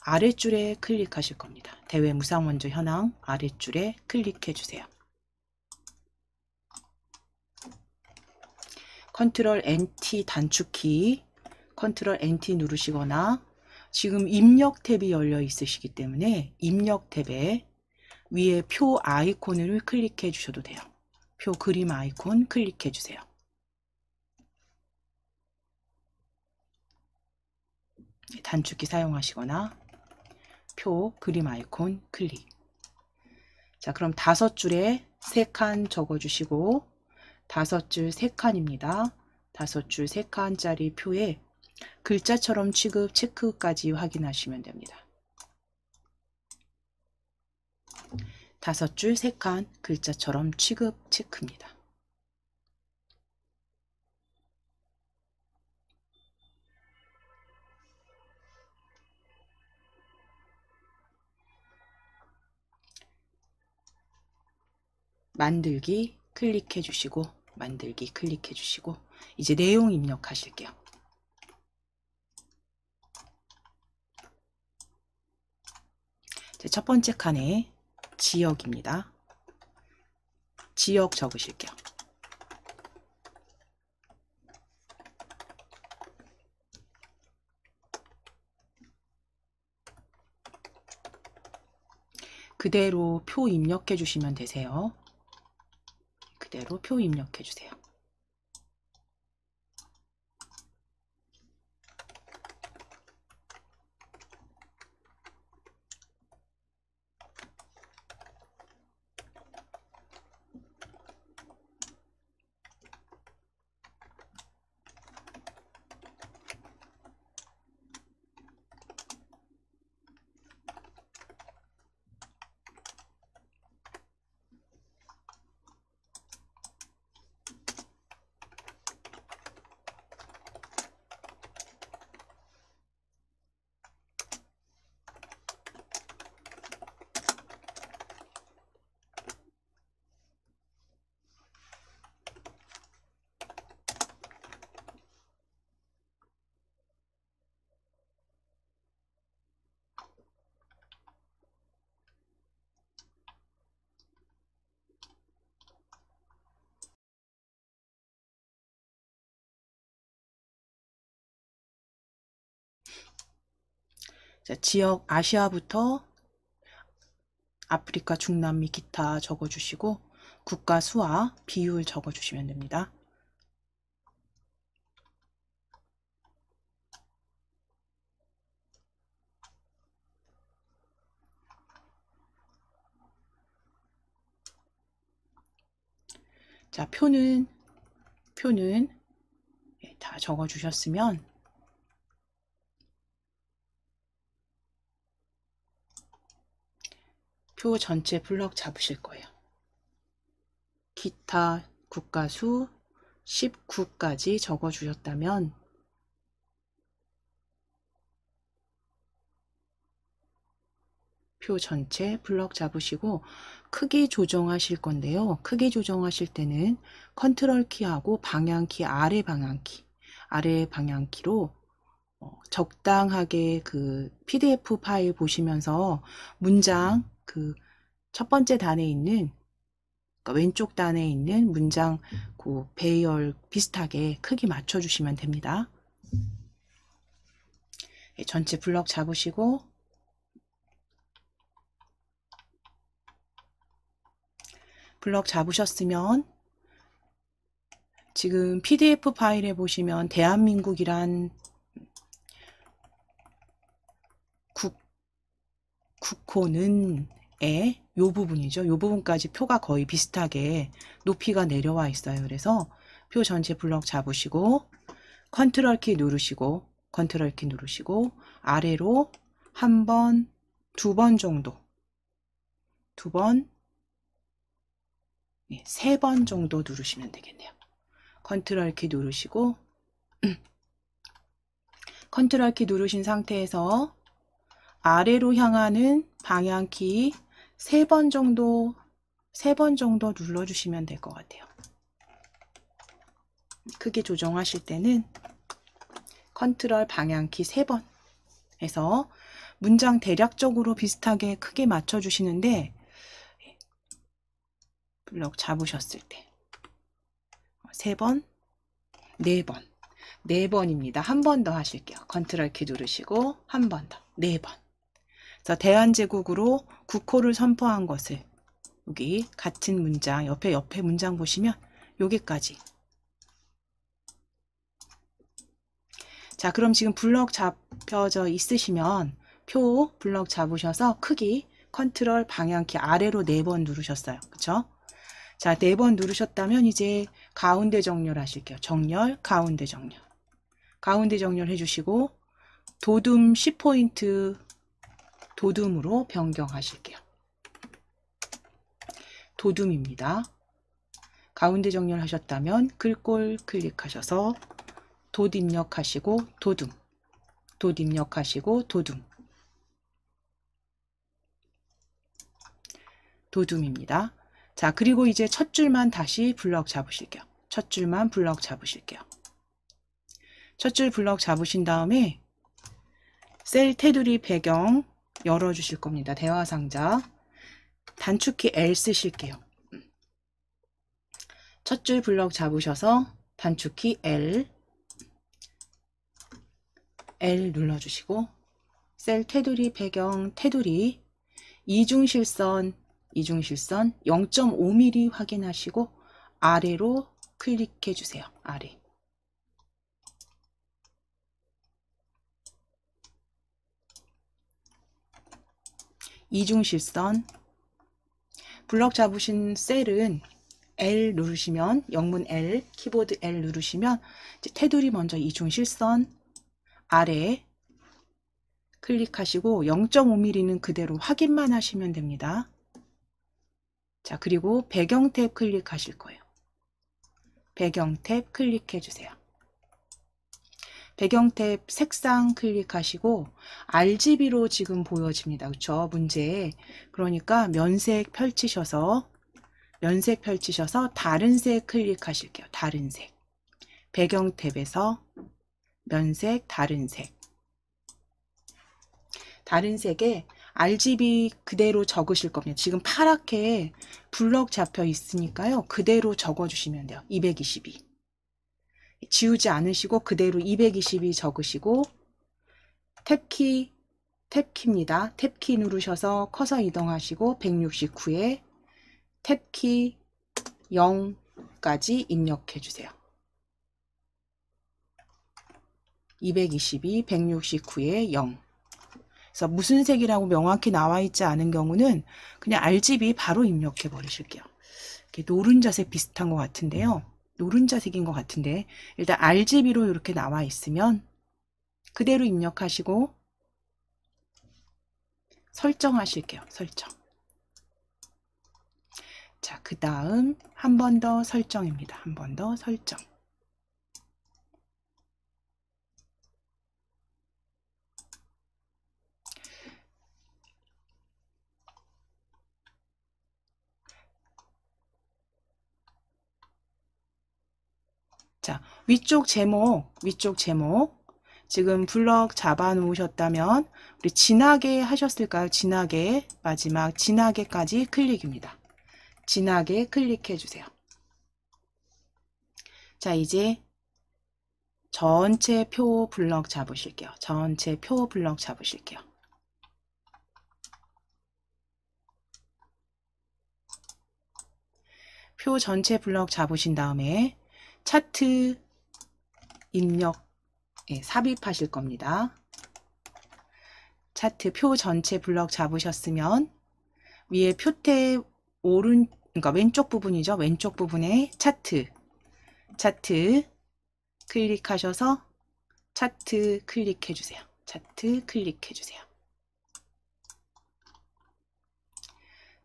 Speaker 1: 아랫줄에 클릭하실 겁니다. 대회 무상 원저 현황 아랫줄에 클릭해 주세요. 컨트롤 NT 단축키 컨트롤 NT 누르시거나 지금 입력 탭이 열려 있으시기 때문에 입력 탭에 위에 표 아이콘을 클릭해 주셔도 돼요. 표 그림 아이콘 클릭해 주세요. 단축키 사용하시거나 표 그림 아이콘 클릭. 자, 그럼 5줄에 3칸 적어주시고 5줄 3칸입니다. 5줄 3칸짜리 표에 글자처럼 취급 체크까지 확인하시면 됩니다. 5줄 3칸 글자처럼 취급 체크입니다. 만들기 클릭해 주시고 만들기 클릭해 주시고 이제 내용 입력하실게요. 첫 번째 칸에 지역입니다. 지역 적으실게요. 그대로 표 입력해 주시면 되세요. 그대로 표 입력해 주세요. 자, 지역 아시아부터 아프리카, 중남미, 기타 적어주시고 국가 수와 비율 적어주시면 됩니다. 자, 표는 다 적어주셨으면 표 전체 블럭 잡으실 거예요. 기타 국가수 19까지 적어주셨다면 표 전체 블럭 잡으시고 크기 조정하실 건데요. 크기 조정하실 때는 컨트롤 키하고 방향키 아래 방향키로 적당하게 그 PDF 파일 보시면서 문장 그 첫 번째 단에 있는 그러니까 왼쪽 단에 있는 문장 그 배열 비슷하게 크기 맞춰 주시면 됩니다. 전체 블럭 잡으시고 블럭 잡으셨으면 지금 PDF 파일에 보시면 대한민국이란 국호는 에 요 부분이죠. 요 부분까지 표가 거의 비슷하게 높이가 내려와 있어요. 그래서 표 전체 블럭 잡으시고 컨트롤 키 누르시고 컨트롤 키 누르시고 아래로 한 번, 두 번 정도 두 번, 세 번 정도 누르시면 되겠네요. 컨트롤 키 누르시고 컨트롤 키 누르신 상태에서 아래로 향하는 방향키 세 번 정도 눌러주시면 될 것 같아요. 크기 조정하실 때는 컨트롤 방향키 3번 해서 문장 대략적으로 비슷하게 크게 맞춰주시는데 블럭 잡으셨을 때 3번, 4번, 4번입니다. 한 번 더 하실게요. 컨트롤 키 누르시고 한 번 더, 4번. 그래서 대한제국으로 국호를 선포한 것을 여기 같은 문장 옆에 문장 보시면 여기까지. 자, 그럼 지금 블럭 잡혀져 있으시면 표 블럭 잡으셔서 크기 컨트롤 방향키 아래로 4번 누르셨어요. 그쵸? 자, 4번 누르셨다면 이제 가운데 정렬 하실게요. 정렬, 가운데 정렬. 가운데 정렬 해주시고 도둠 10포인트 도둠으로 변경하실게요. 도둠입니다. 가운데 정렬 하셨다면 글꼴 클릭하셔서 돛 입력하시고 도둠, 돛 입력하시고 도둠, 도둠입니다. 자, 그리고 이제 첫 줄만 다시 블럭 잡으실게요. 첫 줄만 블럭 잡으실게요. 첫 줄 블럭 잡으신 다음에 셀 테두리 배경 열어주실 겁니다. 대화상자 단축키 L 쓰실게요. 첫 줄 블럭 잡으셔서 단축키 L 눌러주시고 셀 테두리 배경 테두리 이중실선 0.5mm 확인하시고 아래로 클릭해 주세요. 아래. 이중실선 블럭 잡으신 셀은 L 누르시면 영문 L 키보드 L 누르시면 이제 테두리 먼저 이중실선 아래 클릭하시고 0.5mm는 그대로 확인만 하시면 됩니다. 자, 그리고 배경 탭 클릭하실 거예요. 배경 탭 클릭해 주세요. 배경 탭 색상 클릭하시고 RGB로 지금 보여집니다. 그렇죠? 문제에. 그러니까 면색 펼치셔서 다른 색 클릭하실게요. 다른 색. 배경 탭에서 면색 다른 색. 다른 색에 RGB 그대로 적으실 겁니다. 지금 파랗게 블럭 잡혀 있으니까요. 그대로 적어주시면 돼요. 222. 지우지 않으시고 그대로 222 적으시고 탭키입니다. 탭키 누르셔서 커서 이동하시고 169에 탭키 0까지 입력해 주세요. 222, 169에 0. 그래서 무슨 색이라고 명확히 나와 있지 않은 경우는 그냥 RGB 바로 입력해 버리실게요. 이렇게 노른자색 비슷한 것 같은데요. 노른자색인 것 같은데 일단 RGB로 이렇게 나와 있으면 그대로 입력하시고 설정하실게요. 설정. 자, 그 다음 한 번 더 설정입니다. 한 번 더 설정. 자, 위쪽 제목 지금 블럭 잡아 놓으셨다면 우리 진하게 하셨을까요? 진하게 마지막 진하게까지 클릭입니다. 진하게 클릭해 주세요. 자, 이제 전체 표 블럭 잡으실게요. 전체 표 블럭 잡으실게요. 표 전체 블럭 잡으신 다음에 차트 입력 삽입하실 겁니다. 차트 표 전체 블럭 잡으셨으면 위에 표태 그러니까 왼쪽 부분이죠. 왼쪽 부분에 차트 클릭하셔서 차트 클릭해 주세요. 차트 클릭해 주세요.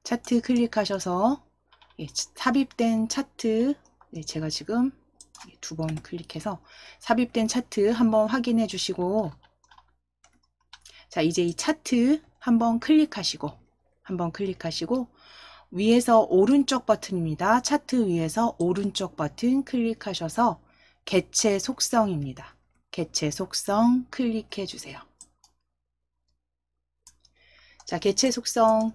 Speaker 1: 차트 클릭하셔서 삽입된 차트, 제가 지금 2번 클릭해서 삽입된 차트 한번 확인해 주시고, 자, 이제 이 차트 한번 클릭하시고 위에서 오른쪽 버튼입니다. 차트 위에서 오른쪽 버튼 클릭하셔서 개체 속성입니다. 개체 속성 클릭해 주세요. 자, 개체 속성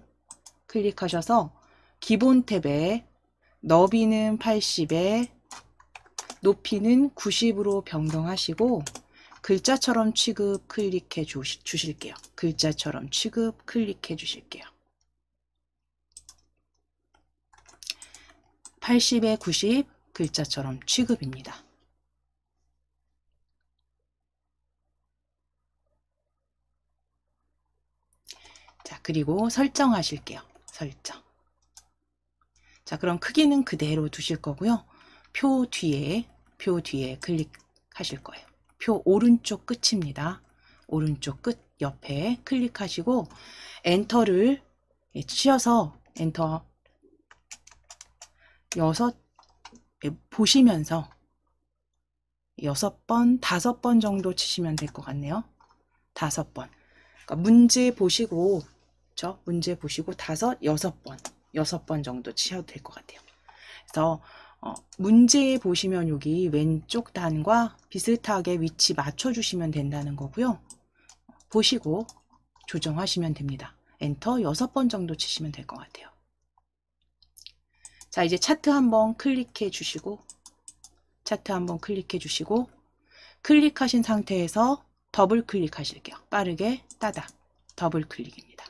Speaker 1: 클릭하셔서 기본 탭에 너비는 80에 높이는 90으로 변경하시고 글자처럼 취급 클릭해 주실게요. 글자처럼 취급 클릭해 주실게요. 80에 90 글자처럼 취급입니다. 자, 그리고 설정하실게요. 설정. 자, 그럼 크기는 그대로 두실 거고요. 표 뒤에 클릭하실 거예요. 표 오른쪽 끝입니다. 오른쪽 끝 옆에 클릭하시고 엔터를 치셔서 엔터 6 보시면서 6번, 5번 정도 치시면 될 것 같네요. 5번. 그러니까 문제 보시고, 그렇죠? 문제 보시고 6번 정도 치셔도 될 것 같아요. 그래서 문제 보시면 여기 왼쪽 단과 비슷하게 위치 맞춰주시면 된다는 거고요. 보시고 조정하시면 됩니다. 엔터 6번 정도 치시면 될 것 같아요. 자, 이제 차트 한번 클릭해 주시고 클릭하신 상태에서 더블 클릭하실게요. 빠르게 따닥 더블 클릭입니다.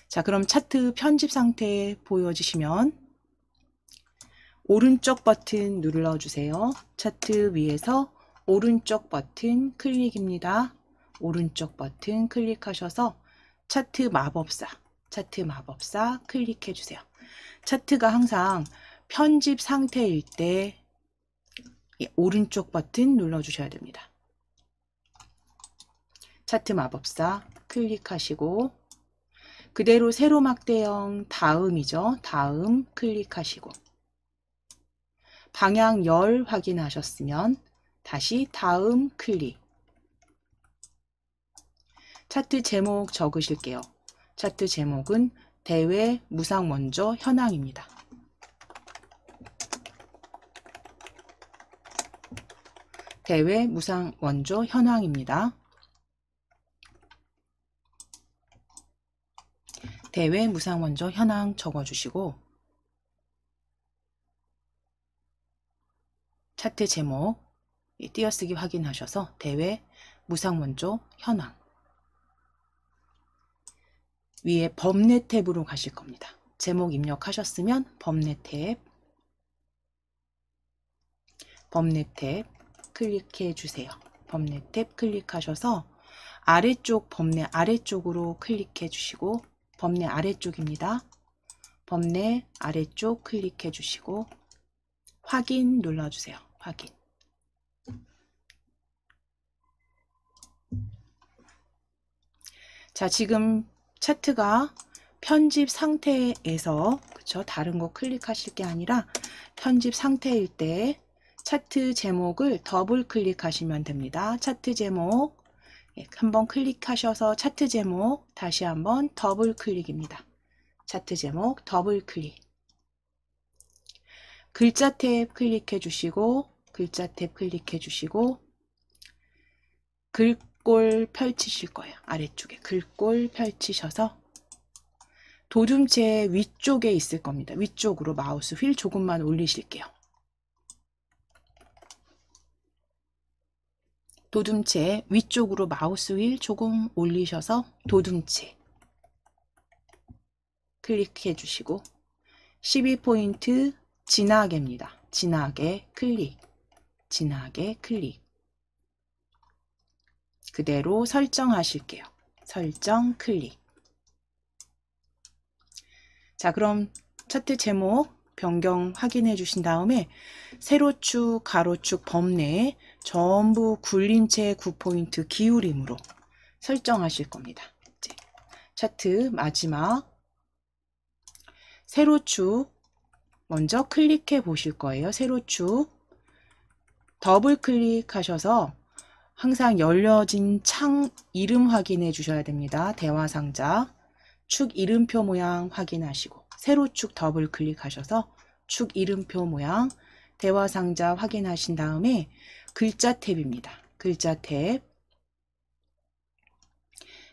Speaker 1: 자, 그럼 차트 편집 상태 보여지시면 오른쪽 버튼 눌러주세요. 차트 위에서 오른쪽 버튼 클릭입니다. 오른쪽 버튼 클릭하셔서 차트 마법사 클릭해 주세요. 차트가 항상 편집 상태일 때 오른쪽 버튼 눌러주셔야 됩니다. 차트 마법사 클릭하시고 그대로 세로 막대형 다음이죠. 다음 클릭하시고 방향 열 확인하셨으면 다시 다음 클릭. 차트 제목 적으실게요. 차트 제목은 대외 무상 원조 현황입니다. 대외 무상 원조 현황입니다. 대외 무상 원조 현황 적어주시고 차트 제목 띄어쓰기 확인하셔서 대외 무상 원조 현황 위에 범례 탭으로 가실 겁니다. 제목 입력하셨으면 범례 탭 클릭해 주세요. 범례 탭 클릭하셔서 아래쪽 범례 아래쪽으로 클릭해 주시고 범례 아래쪽입니다. 범례 아래쪽 클릭해 주시고 확인 눌러주세요. 확인. 자, 지금 차트가 편집 상태에서 그쵸? 다른 거 클릭하실 게 아니라 편집 상태일 때 차트 제목을 더블 클릭하시면 됩니다. 차트 제목 한번 클릭하셔서 차트 제목 다시 한번 더블 클릭입니다. 차트 제목 더블 클릭. 글자 탭 클릭해 주시고 글꼴 펼치실 거예요. 아래쪽에 글꼴 펼치셔서 도둠체 위쪽에 있을 겁니다. 위쪽으로 마우스 휠 조금만 올리실게요. 도둠체 위쪽으로 마우스 휠 조금 올리셔서 도둠체 클릭해 주시고 12포인트 진하게입니다. 진하게 클릭, 진하게 클릭. 그대로 설정하실게요. 설정 클릭. 자, 그럼 차트 제목 변경 확인해 주신 다음에 세로축, 가로축 범내에 전부 굴림체 9포인트 기울임으로 설정하실 겁니다. 이제 차트 마지막 세로축 먼저 클릭해 보실 거예요. 세로축 더블 클릭하셔서 항상 열려진 창 이름 확인해 주셔야 됩니다. 대화상자 축 이름표 모양 확인하시고 세로축 더블 클릭하셔서 축 이름표 모양 대화상자 확인하신 다음에 글자 탭입니다. 글자 탭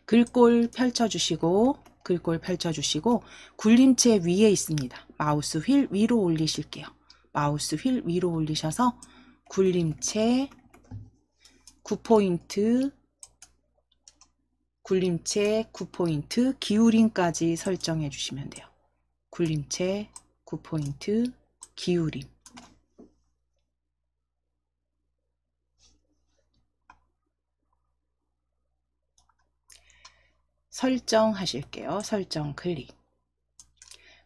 Speaker 1: 글꼴 펼쳐주시고 굴림체 위에 있습니다. 마우스 휠 위로 올리실게요. 마우스 휠 위로 올리셔서 굴림체 9포인트 기울임까지 설정해 주시면 돼요. 굴림체 9포인트 기울임. 설정하실게요. 설정 클릭.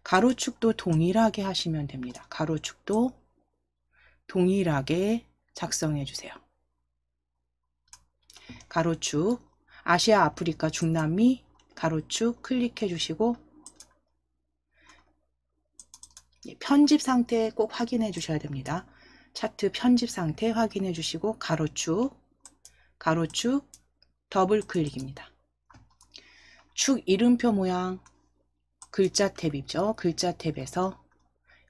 Speaker 1: 가로축도 동일하게 하시면 됩니다. 가로축도 동일하게 작성해 주세요. 가로축 아시아, 아프리카, 중남미 가로축 클릭해 주시고 편집 상태 꼭 확인해 주셔야 됩니다. 차트 편집 상태 확인해 주시고 가로축 더블 클릭입니다. 축 이름표 모양 글자 탭이죠. 글자 탭에서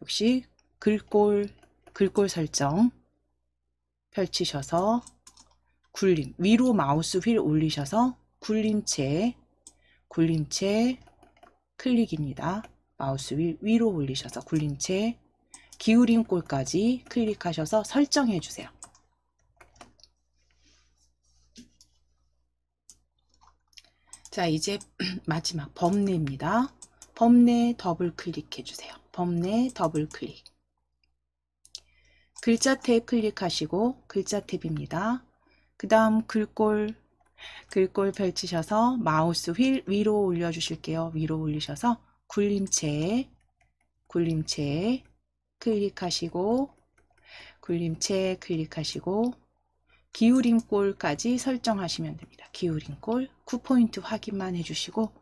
Speaker 1: 역시 글꼴 설정 펼치셔서 굴림 위로 마우스 휠 올리셔서 굴림체 클릭입니다. 마우스 휠 위로 올리셔서 굴림체 기울임 꼴까지 클릭하셔서 설정해 주세요. 자, 이제 마지막 범내입니다. 범내 더블 클릭해 주세요. 범내 더블 클릭. 글자 탭 클릭하시고 글자 탭입니다. 그 다음 글꼴 펼치셔서 마우스 휠 위로 올려주실게요. 위로 올리셔서 굴림체 클릭하시고 기울임꼴까지 설정하시면 됩니다. 기울임꼴 9포인트 확인만 해주시고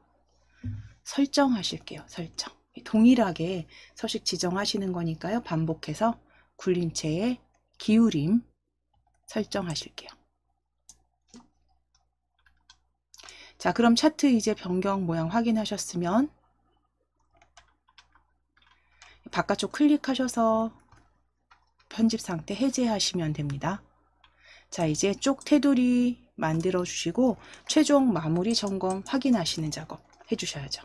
Speaker 1: 설정하실게요. 설정. 동일하게 서식 지정하시는 거니까요. 반복해서 굴림체의 기울임 설정하실게요. 자, 그럼 차트 이제 변경 모양 확인하셨으면 바깥쪽 클릭하셔서 편집 상태 해제하시면 됩니다. 자, 이제 쪽 테두리 만들어 주시고 최종 마무리 점검 확인하시는 작업 해주셔야죠.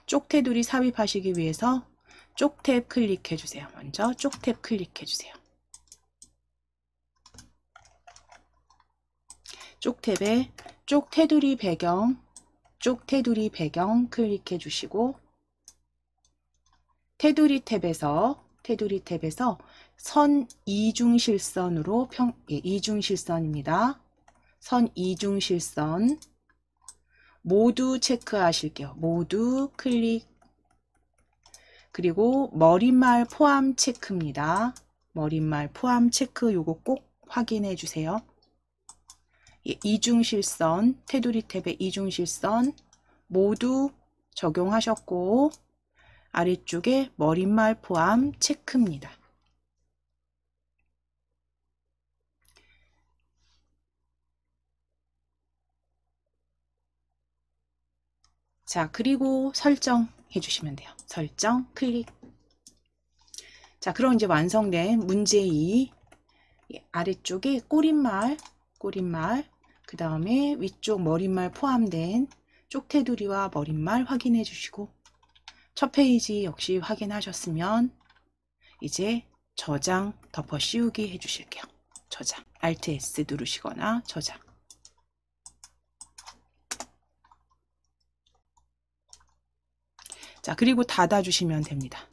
Speaker 1: 쪽 테두리 삽입하시기 위해서 쪽 탭 클릭해 주세요. 먼저 쪽 탭 클릭해 주세요. 쪽 탭에 쪽 테두리 배경 클릭해 주시고 테두리 탭에서 선 이중실선으로 이중실선입니다. 선 이중실선 모두 체크하실게요. 모두 클릭. 그리고 머릿말 포함 체크입니다. 머릿말 포함 체크 요거 꼭 확인해 주세요. 이중실선 테두리 탭의 이중실선 모두 적용하셨고 아래쪽에 머릿말 포함 체크입니다. 자, 그리고 설정해 주시면 돼요. 설정 클릭. 자, 그럼 이제 완성된 문제 2 아래쪽에 꼬릿말 그 다음에 위쪽 머릿말 포함된 쪽 테두리와 머릿말 확인해 주시고 첫 페이지 역시 확인하셨으면 이제 저장 덮어 씌우기 해 주실게요. 저장 Alt S 누르시거나 저장. 자, 그리고 닫아주시면 됩니다.